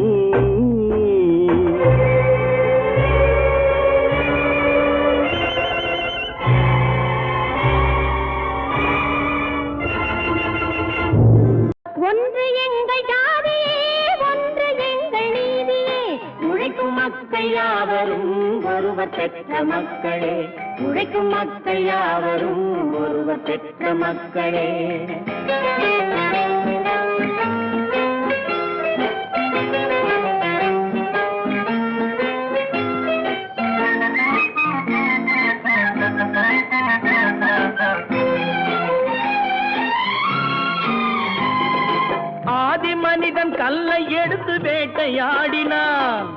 ஒன்று எங்கள் ஜாதியே, ஒன்று எங்கள் நீதியே. உழைக்கும் மக்கள் யாவரும் ஒருவர் பெற்ற மக்களே, உழைக்கும் மக்கள் யாவரும் ஒருவர் பெற்ற மக்களே. ஆதி மனிதன் கல்லை எடுத்து வேட்டையாடினான்,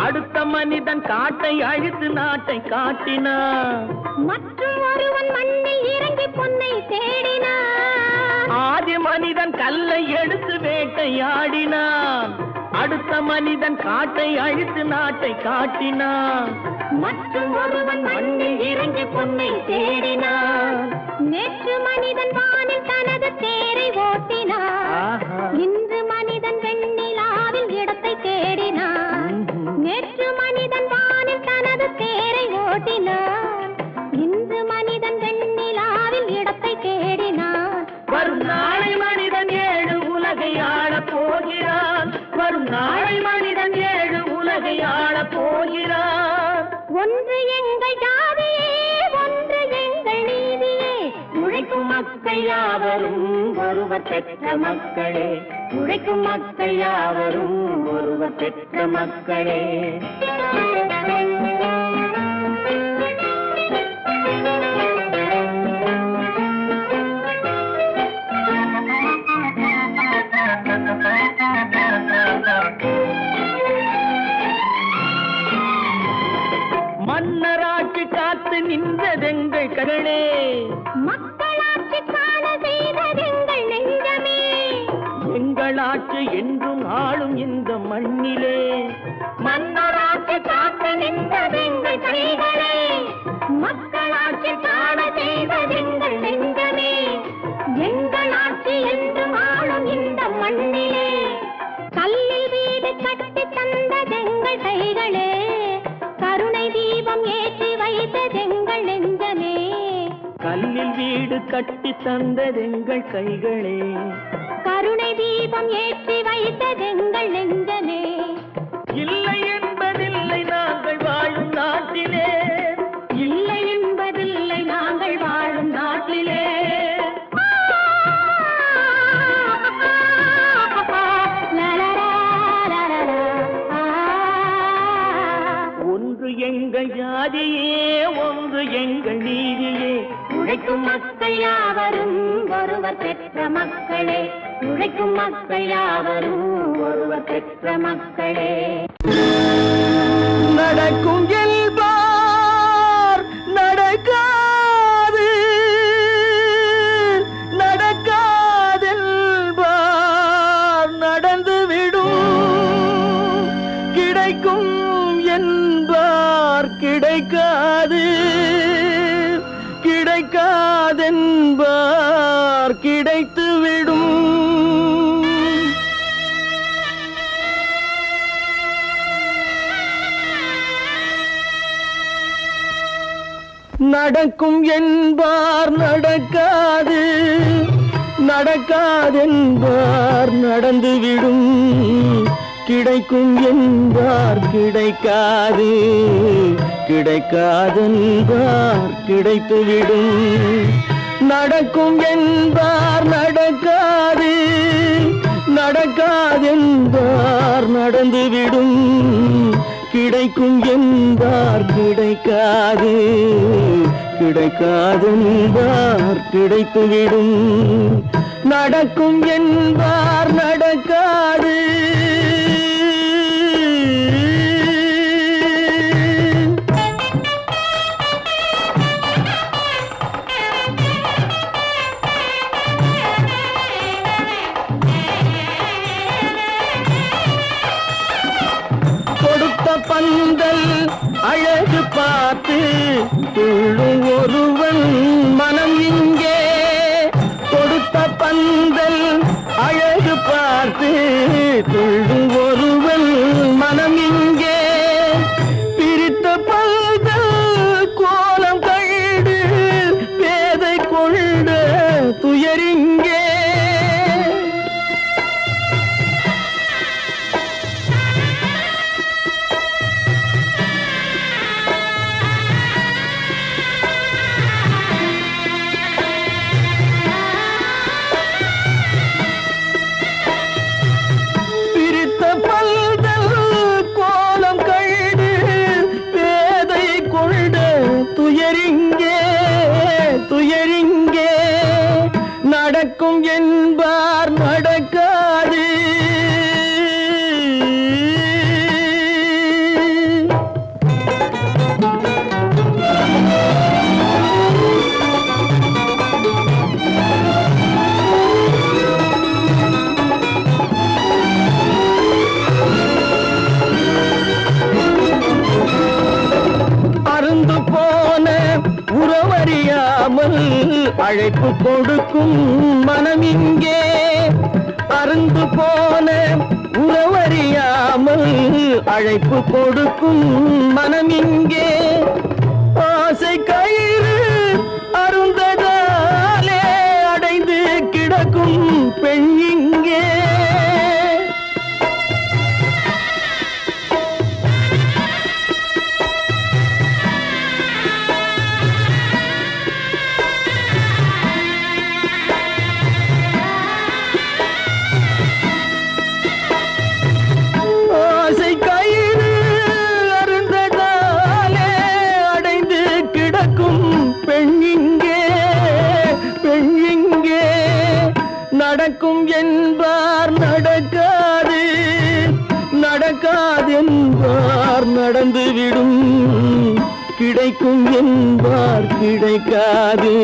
அடுத்த மனிதன் காட்டை அழித்து நாட்டை காட்டினான். மற்றும் ஒருவன் மண்ணில் இறங்கி பொன்னை தேடினான். ஆதி மனிதன் கல்லை எடுத்து வேட்டையாடினான், அடுத்த மனிதன் காட்டை அழித்து நாட்டை காட்டினான், மற்றும் ஒருவன் மண்ணில் இறங்கி பொன்னை தேடினான். நேற்று மனிதன் வானில் தனது தேரை ஓட்டினான், இன்று மனிதன் வெண்ணிலாவில் இடத்தை தேடினான். நேற்று மனிதன் வானில் தனது தேரை ஓட்டினான், இன்று மனிதன் வெண்ணிலாவில் இடத்தை தேடினான். வரும் நாளை மனிதன் 7 உலகை ஆளப் போகிறான், வரும் நாளை மனிதன் 7 உலகை ஆளப் போகிறான். ஒன்று எங்கள் ஜாதியே, ஒன்று எங்கள் நீதியே, உழைக்கும் மக்கள் யாவரும் ஒருவர் பெற்ற மக்களே, உழைக்கும் மக்கள் யாவரும் ஒருவர் பெற்ற மக்களே. மன்னராட்சி காத்து நின்றதெங்கள் கரளே, மக்களாட்சி காண செய்ததெங்கள் நெஞ்சமே, எங்கள் ஆட்சி என்றும் ஆளும் இந்த மண்ணிலே. மன்னராட்சி காத்து நின்றதெங்கள் கைகளே, மக்களாட்சி காண செய்ததெங்கள் நெஞ்சமே, எங்கள் ஆட்சி என்றும் ஆளும் இந்த மண்ணிலே. கல்லில் வீடு கட்டி தந்ததெங்கள் கைகளே, கருணை தீபம் ஏற்றி வைத்ததெங்கள் நெஞ்சமே, கல்லில் வீடு கட்டி தந்ததெங்கள் கைகளே, கருணை தீபம் ஏற்றி வைத்ததெங்கள் நெஞ்சமே. இல்லை என்பதில்லை நாங்கள் வாழும் நாட்டிலே, இல்லை என்பதில்லை நாங்கள் வாழும் நாட்டிலே. ஒன்று எங்கள் ஜாதியே, ஒன்று எங்கள் நீதியே, உழைக்கும் மக்கள் யாவரும் ஒருவர் பெற்ற மக்களே, உழைக்கும் மக்கள் யாவரும் ஒருவர் பெற்ற மக்களே. நடக்கும் என்பார் நடக்காது, நடக்காதென்பார் நடந்துவிடும், கிடைக்கும் என்பார் கிடைக்காது, கிடைக்காதென்பார் கிடைத்துவிடும். நடக்கும் என்பார் நடக்காது, நடக்காதென்பார் நடந்துவிடும், கிடைக்கும் என்பார் கிடைக்காது, கிடைக்காதென்பார் கிடைத்துவிடும். நடக்கும் என்பார் நடக்காது, நடக்காதென்பார் நடந்துவிடும், கிடைக்கும் என்பார் கிடைக்காது, கிடைக்காதென்பார் கிடைத்துவிடும். நடக்கும் என்பார் நடக்காது. பந்தல் அழகு பார்த்து துள்ளும் ஒருவன் மனம் இங்கே, கொடுத்த பந்தல் அழகு பார்த்து துள்ளும் ஒருவன் மனம் இங்கே, பிரித்த பந்தல் கோலம் கண்டு பேதை கொண்ட துயரிங்கே. துயரிங்கே நடக்கும் என்பார் நடக்காது. அழைப்பு கொடுக்கும் மனம் இங்கே அருந்து போன உறவறியாமல் அழைப்பு கொடுக்கும் மனம் இங்கே ஆசை கயிறு அருந்ததாலே அடைந்து கிடக்கும் பெண் இங்கே நடக்கும் என்பார் நடக்காது நடக்காது என்பார் நடந்துவிடும் கிடைக்கும் என்பார் கிடைக்காது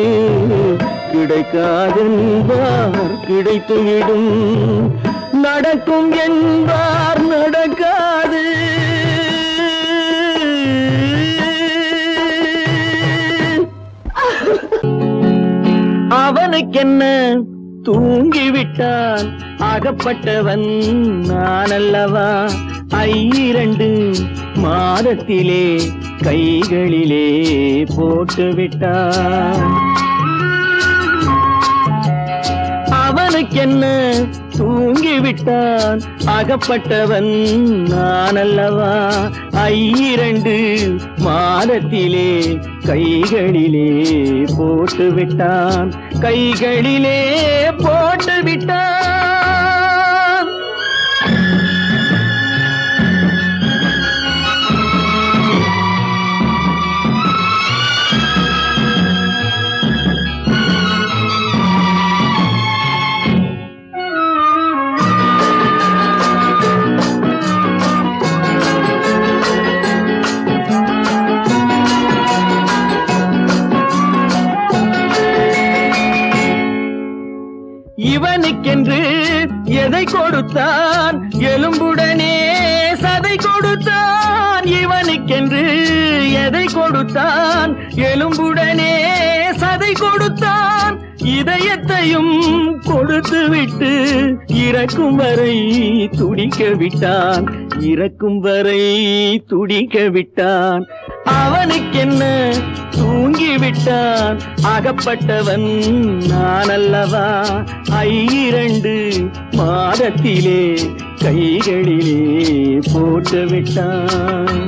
கிடைக்காது என்பார் கிடைத்துவிடும் நடக்கும் என்பார் நடக்காது அவனுக்கென்ன தூங்கிவிட்டான் அகப்பட்டவன் நான் அல்லவா 2 மாதத்திலே கைகளிலே போட்டுவிட்டான் அவனுக்கென்ன தூங்கிவிட்டான் அகப்பட்டவன் நான் அல்லவா 2 மாதத்திலே கைகளிலே போட்டுவிட்டான் கைகளிலே போட்டுவிட்டான் இவனுக்கென்று எதை கொடுத்தான் எலும்புடனே சதை கொடுத்தான் இவனுக்கென்று எதை கொடுத்தான் எலும்புடனே சதை கொடுத்தான் இதயத்தையும் கொடுத்து விட்டு இறக்கும் வரை துடிக்க விட்டான் இறக்கும் வரை துடிக்க விட்டான் அவனுக்கென்ன தூங்கிவிட்டான் அகப்பட்டவன் நான் அல்லவா 2 மாதத்திலே கைகளிலே போட்டுவிட்டான்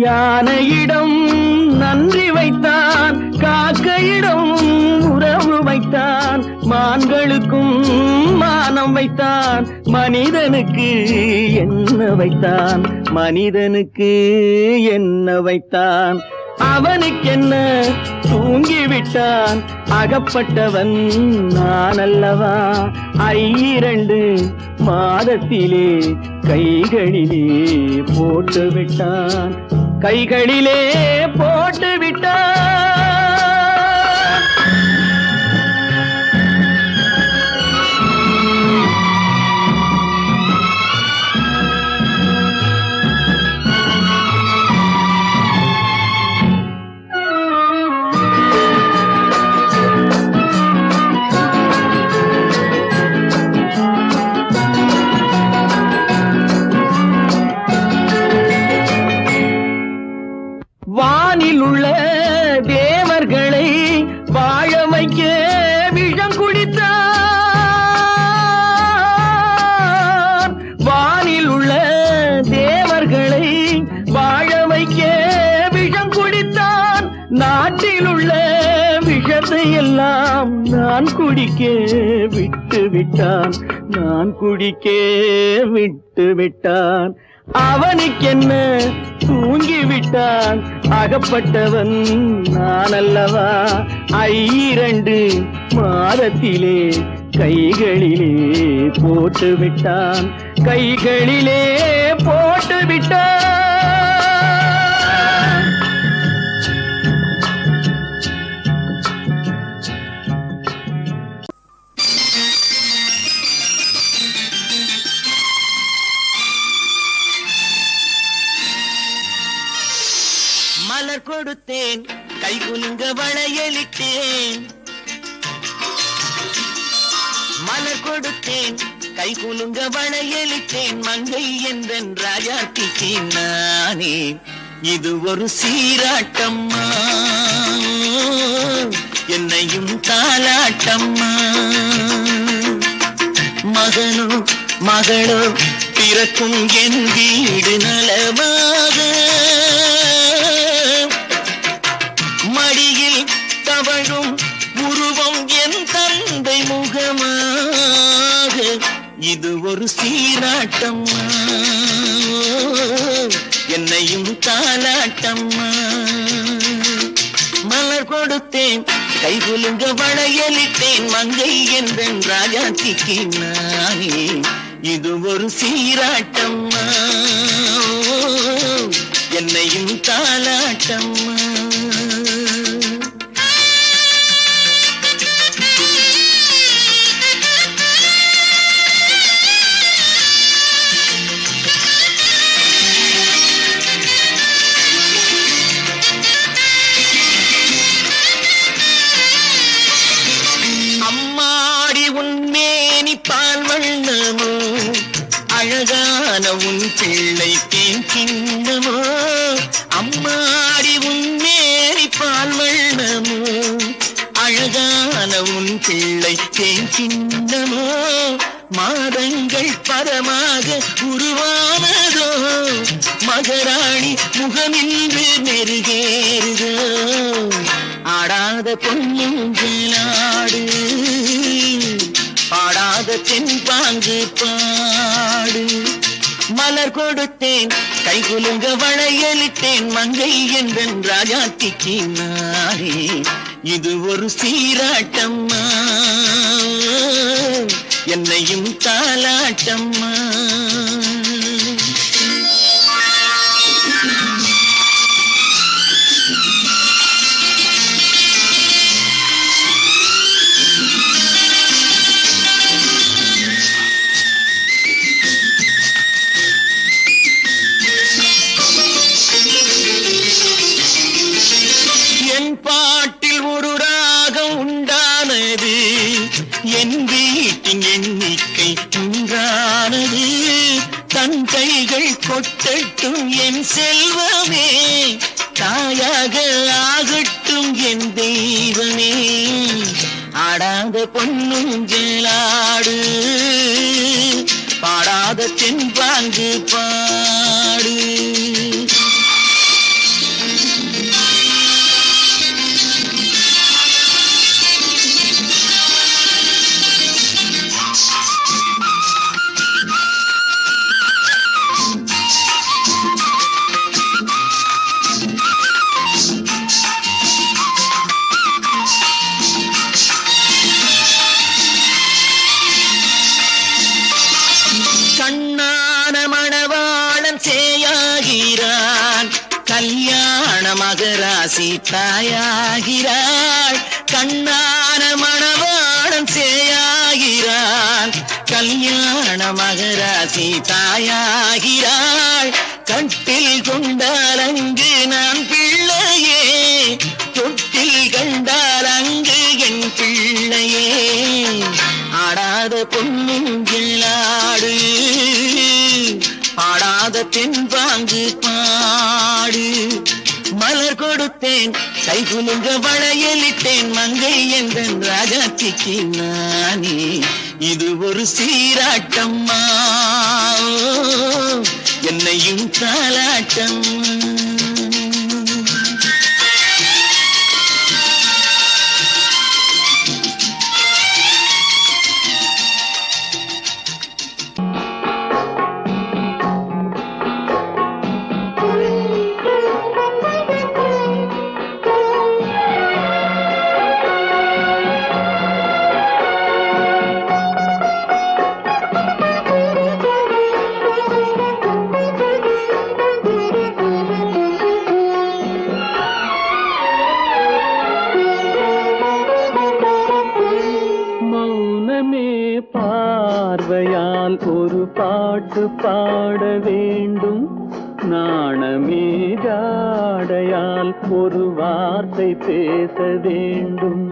யானையிடம் நன்றி வைத்தான் காக்கையிடம் உறவு வைத்தான் மான்களுக்கும் மானம் வைத்தான் மனிதனுக்கு என்ன வைத்தான் மனிதனுக்கு என்ன வைத்தான் அவனுக்கென்ன தூங்கிவிட்டான் அகப்பட்டவன் நான் அல்லவா 2 மாதத்திலே கைகளிலே போட்டுவிட்டான் கைகளிலே போட்டுவிட்டான் வானில் உள்ள தேவர்களை வாழ வைக்க விஷம் குடித்தான் வானில் உள்ள தேவர்களை வாழ வைக்க விஷம் குடித்தான் நாட்டில் உள்ள விஷத்தை எல்லாம் நான் குடிக்க விட்டு விட்டான் நான் குடிக்க விட்டு விட்டான் அவனுக்கென்ன தூங்கிவிட்டான் அகப்பட்டவன் நான் அல்லவா 2 மாதத்திலே கைகளிலே போட்டு விட்டான், கைகளிலே போட்டு விட்டான். மலர் கொடுத்தேன், கை குலுங்க வளையலிட்டேன். மலர் கொடுத்தேன், கை குலுங்க வளையலிட்டேன். மங்கை என்றன் ராஜாத்திக்கு நானே, இது ஒரு சீராட்டம்மா, என்னையும் தாலாட்டம்மா. மகனோ மகளோ பிறக்கும் என் வீடு நலமாக, மடியில் தவழும் உருவம் என் தந்தை முகமாக, இது ஒரு சீராட்டம்மா, என்னையும் தாலாட்டம்மா. மலர் கொடுத்தேன், கை குலுங்க வளையலிட்டேன். மங்கை என்றன் ராஜாத்திக்கு நானே, இது ஒரு சீராட்டம்மா, என்னையும் தாலாட்டம்மா. அழகான உன் பிள்ளை தேன் கிண்ணமோ, அம்மாடி உன் மேரி பால் வண்ணமோ. அழகான உன் பிள்ளை தேன் கிண்ணமோ, மாதங்கள் பரமாக உருவானதோ. மகராணி முகமின்று நெருகேறுதோ, ஆடாத பொன்னுங்களாடு, பாடாத தென்பாங்கு பாடு. மலர் கொடுத்தேன், கை குலுங்க வளையலிட்டேன். மங்கை என்றன் ராஜாத்திக்கு நானே, இது ஒரு சீராட்டம்மா, என்னையும் தாலாட்டம்மா. பாட்டில் ஒரு ராகம் உண்டானது, என் வீட்டின் எண்ணிக்கை உண்டானது. தன் கைகள் கொட்டட்டும் என் செல்வமே, தாயாக ஆகட்டும் என் தெய்வமே. ஆடாத பொன்னுங்களாடு, பாடாத தென்பாங்கு பாடு. கண்ணான மணவாளன் சேயாகிறான், கல்யாண மகராசி தாயாகிறாள். கண்ணான மணவாளன் சேயாகிறான், கல்யாண மகராசி தாயாகிறாள். கட்டில் கொண்டால் அங்கு நான் பிள்ளையே, தொட்டில் கண்டால் அங்கு என் பிள்ளையே. ஆடாத பொன்னுங்களாடு, பாடாத தென்பாங்கு பாடு. மலர் கொடுத்தேன், கை குலுங்க வளையலிட்டேன். மங்கை என்றன் ராஜாத்திக்கு நானே, இது ஒரு சீராட்டம்மா, என்னையும் தாலாட்டம்மா. பாட்டு பாட வேண்டும். நாணமே ஜாடையால் ஒரு வார்த்தை பேச வேண்டும்.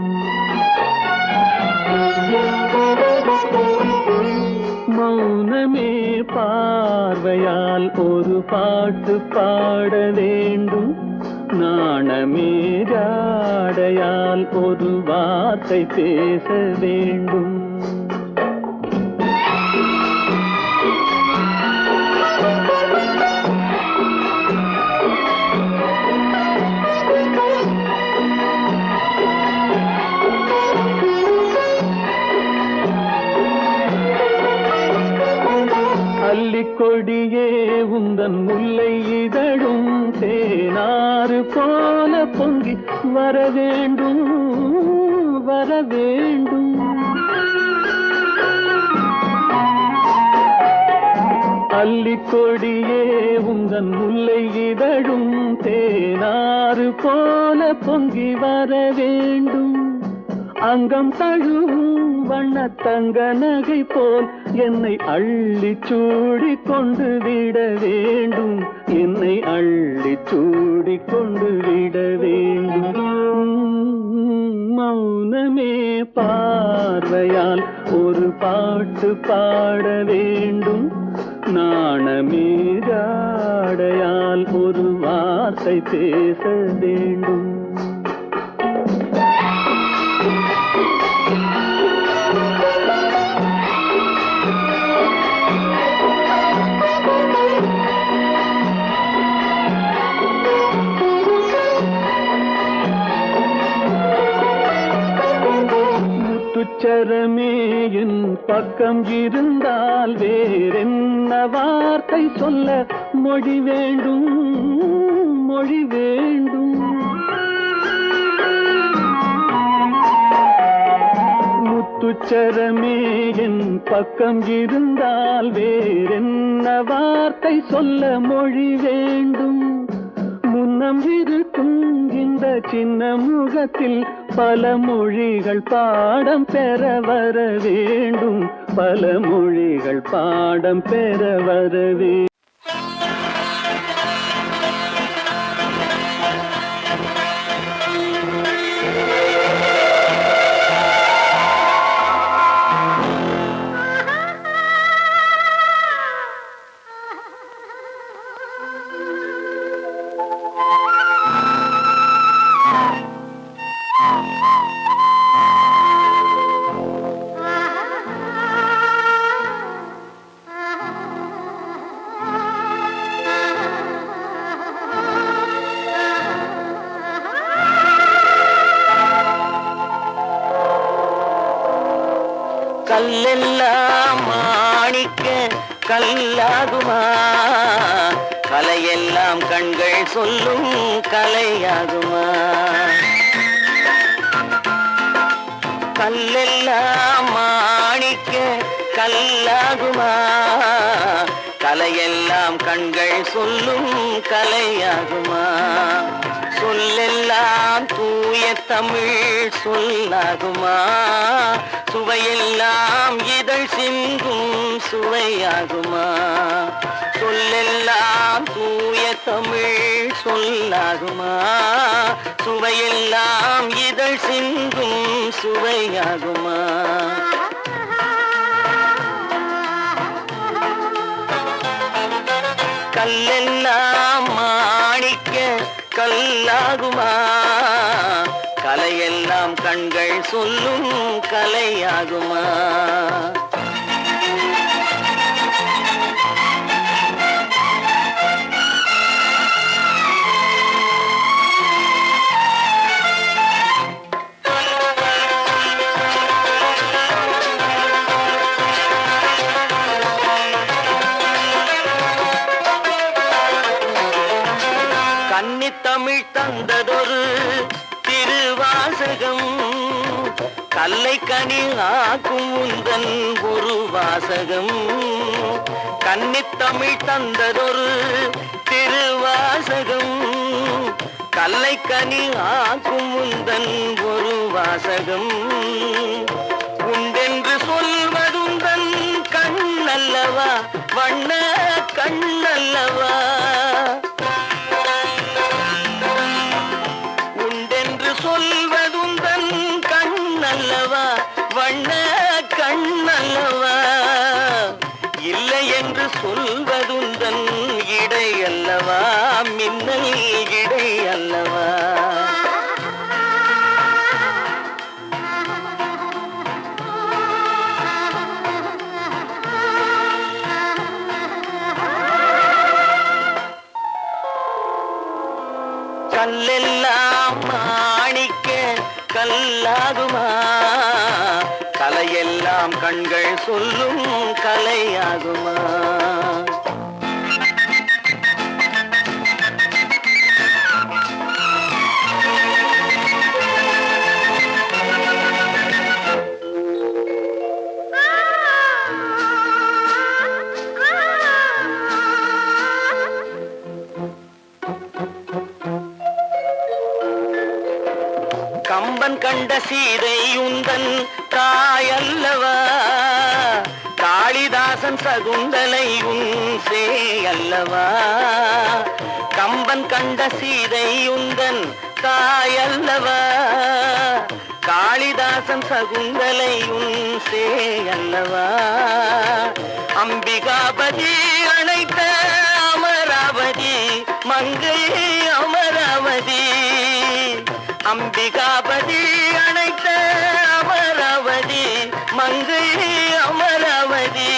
மௌனமே பார்வையால் ஒரு பாட்டு பாட வேண்டும். நாணமே ஜாடையால் ஒரு வார்த்தை பேச வேண்டும். கொடியே உந்தன் முல்லை இதழும் தேனாறு போல பொங்கி வர வேண்டும் வர வேண்டும். அல்லிக்கொடியே உந்தன் முல்லை இதழும் தேனாறு போல பொங்கி வர வேண்டும். அங்கம் தழுவும் வண்ணத்தங்க நகை போல் என்னை அள்ளி சூடி கொண்டு விட வேண்டும். என்னை அள்ளி சூடி கொண்டு விட வேண்டும். மௌனமே பார்வையால் ஒரு பாட்டு பாட வேண்டும். நாணமே ஜாடையால் ஒரு வார்த்தை பேச வேண்டும். முத்துச்சரமே என் பக்கம் இருந்தால் வேறென்ன வார்த்தை சொல்ல மொழி வேண்டும் மொழி வேண்டும். முத்துச்சரமே என் பக்கம் இருந்தால் வேறென்ன வார்த்தை சொல்ல மொழி வேண்டும். முன்னம் இருக்கும் இந்த சின்ன முகத்தில் பல மொழிகள் பாடம் பெற வர வேண்டும். பல மொழிகள் பாடம் பெற வர வேண்டும். கல்லெல்லாம் மாணிக்க கல்லாகுமா, கலையெல்லாம் கண்கள் சொல்லும் கலையாகுமா. கல்லெல்லாம் மாணிக்க கல்லாகுமா, கலையெல்லாம் கண்கள் சொல்லும் கலையாகுமா. சொல்லெல்லாம் தூய தமிழ் சொல்லாகுமா, சுவையெல்லாம் இதழ் சிந்தும் சுவையாகுமா. சொல்லெல்லாம் தூய தமிழ் சொல்லாகுமா, சுவையெல்லாம் இதழ் சிந்தும் சுவையாகுமா. கல்லெல்லாம் மாணிக்க கல்லாகுமா, கலையெல்லாம் கண்கள் சொல்லும் கலையாகுமா. கன்னித்தமிழ் தந்ததொரு திருவாசகம், கல்லை கனி ஆக்கும் உந்தன் ஒரு வாசகம். கன்னித்தமிழ் தந்ததொரு திருவாசகம், கல்லை கனி ஆக்கும் உந்தன் ஒரு வாசகம். உண்டென்று சொல்வதுந்தன் கண்ணல்லவா, வண்ண கண்ணல்லவா உண்டென்று சொல்வதுந்தன் கண்ணல்லவா வண்ண கண்ணல்லவா இல்லை என்று சொல்வதுந்தன் இடை அல்லவா மின்னல் இடை அல்லவா கல்லெல்லாம் மாணிக்க கல்லாகுமா கலையெல்லாம் கண்கள் சொல்லும் கலையாகுமா கம்பன் கண்ட சீதை உந்தன் தாயல்லவா காளிதாசன் சகுந்தலை உன் சேயல்லவா கம்பன் கண்ட சீதை உந்தன் தாயல்லவா காளிதாசன் சகுந்தலை உன் சேயல்லவா அம்பிகாபதி அணைத்த அமராவதி மங்கை அமராவதி அம்பிகாபதி அணைத்த அமராவதி மங்கை அமராவதி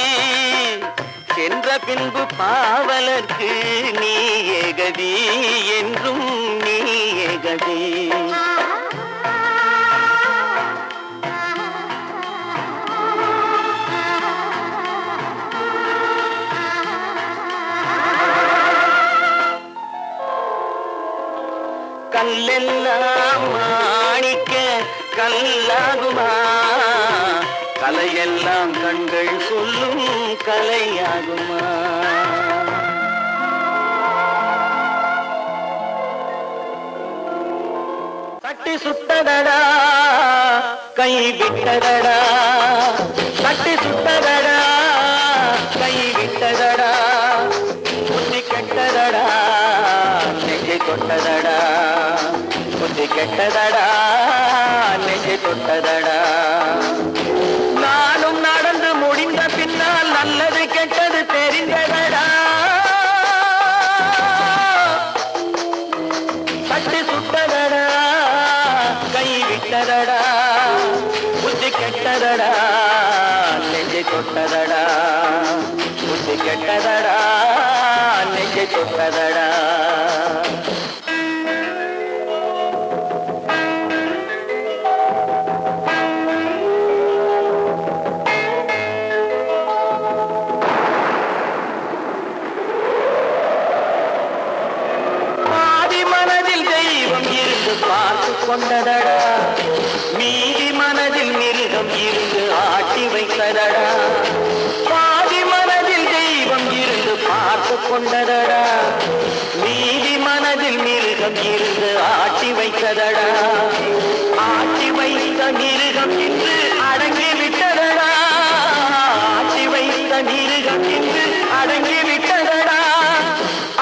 சென்ற பின்பு பாவலர்க்கு நீ ஏகதி என்றும் நீ ஏகதி கல்லெல்லாம் மாணிக்க கல்லாகுமா கலையெல்லாம் கண்கள் சொல்லும் கலையாகுமா தட்டி சுட்டதடா கை விட்டதடா தட்டி சுட்டதடா கை விட்டதடா புத்தி கெட்டதடா நெஞ்சை தொட்டதடா புத்தி கெட்டதடா நெஞ்சை தொட்டதடா நானும் நடந்து முடிந்த பின்னால் நல்லது கெட்டது தெரிந்ததடா தட்டி சுட்டதடா கை விட்டதடா புத்தி கெட்டதடா நெஞ்சை தொட்டதடா புத்தி கெட்டதடா நெஞ்சை தொட்டதடா பார்த்து கொண்டதடா மீதி மனதில் மிருகம் இருந்து ஆட்டி வைத்ததடா பாதி மனதில் தெய்வம் இருந்து பார்த்து கொண்டதடா மீதி மனதில் மிருகம் இருந்து ஆட்டி வைத்ததடா ஆட்டி வைத்த மிருகம் இன்று அடங்கி விட்டதடா ஆட்டி வைத்த மிருகம் இன்று அடங்கி விட்டதடா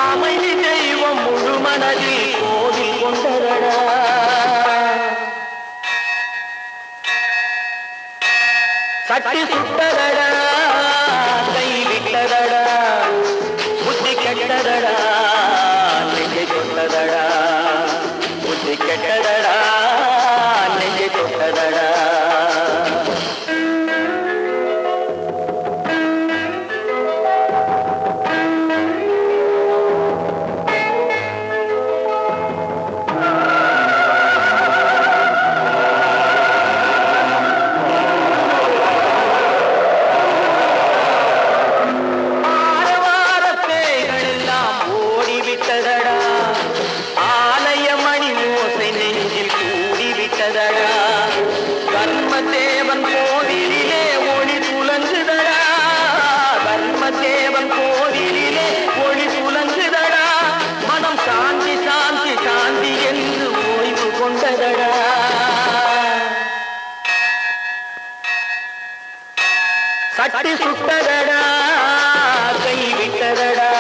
அமைதி தெய்வம் முழு மனதில் கோவில் கொண்டதடா சட்டி சுட்டதடா கை விட்டதடா புத்தி கெட்டதடா நெஞ்சை தொட்டதடா புத்தி கெட்டதடா நெஞ்சை தொட்டதடா தர்மதேவன் கோவிலிலே ஒளி துலங்குதடா தர்மதேவன் கோவிலிலே ஒளி துலங்குதடா மனம் சாந்தி சாந்தி சாந்தி என்று ஓய்வு கொண்டதடா சட்டி சுட்டதடா கை விட்டதடா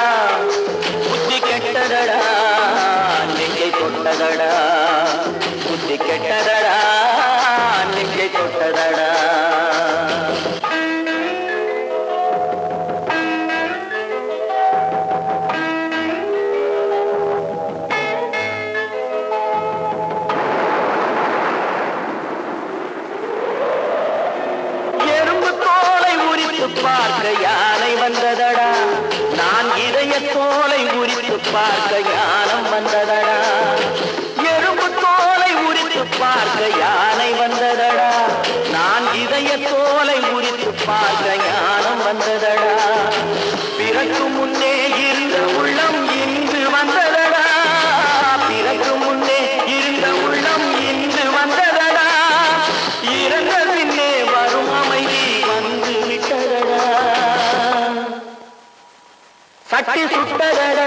தோலை உரித்து பார்க்க ஞானம் வந்ததடா, எறும்பு தோலை உரித்து பார்க்க யானை வந்ததடா, நான் இதய தோலை உரித்து பார்க்க ஞானம் வந்ததடா, பிறகு முன்னே இருந்த உள்ளம் இன்று வந்ததடா, பிறகு முன்னே இருந்த உள்ளம் இன்று வந்ததடா, இறந்த பின்னே வரும் அமைதி வந்து விட்டதடா, சட்டி சுட்டதடா.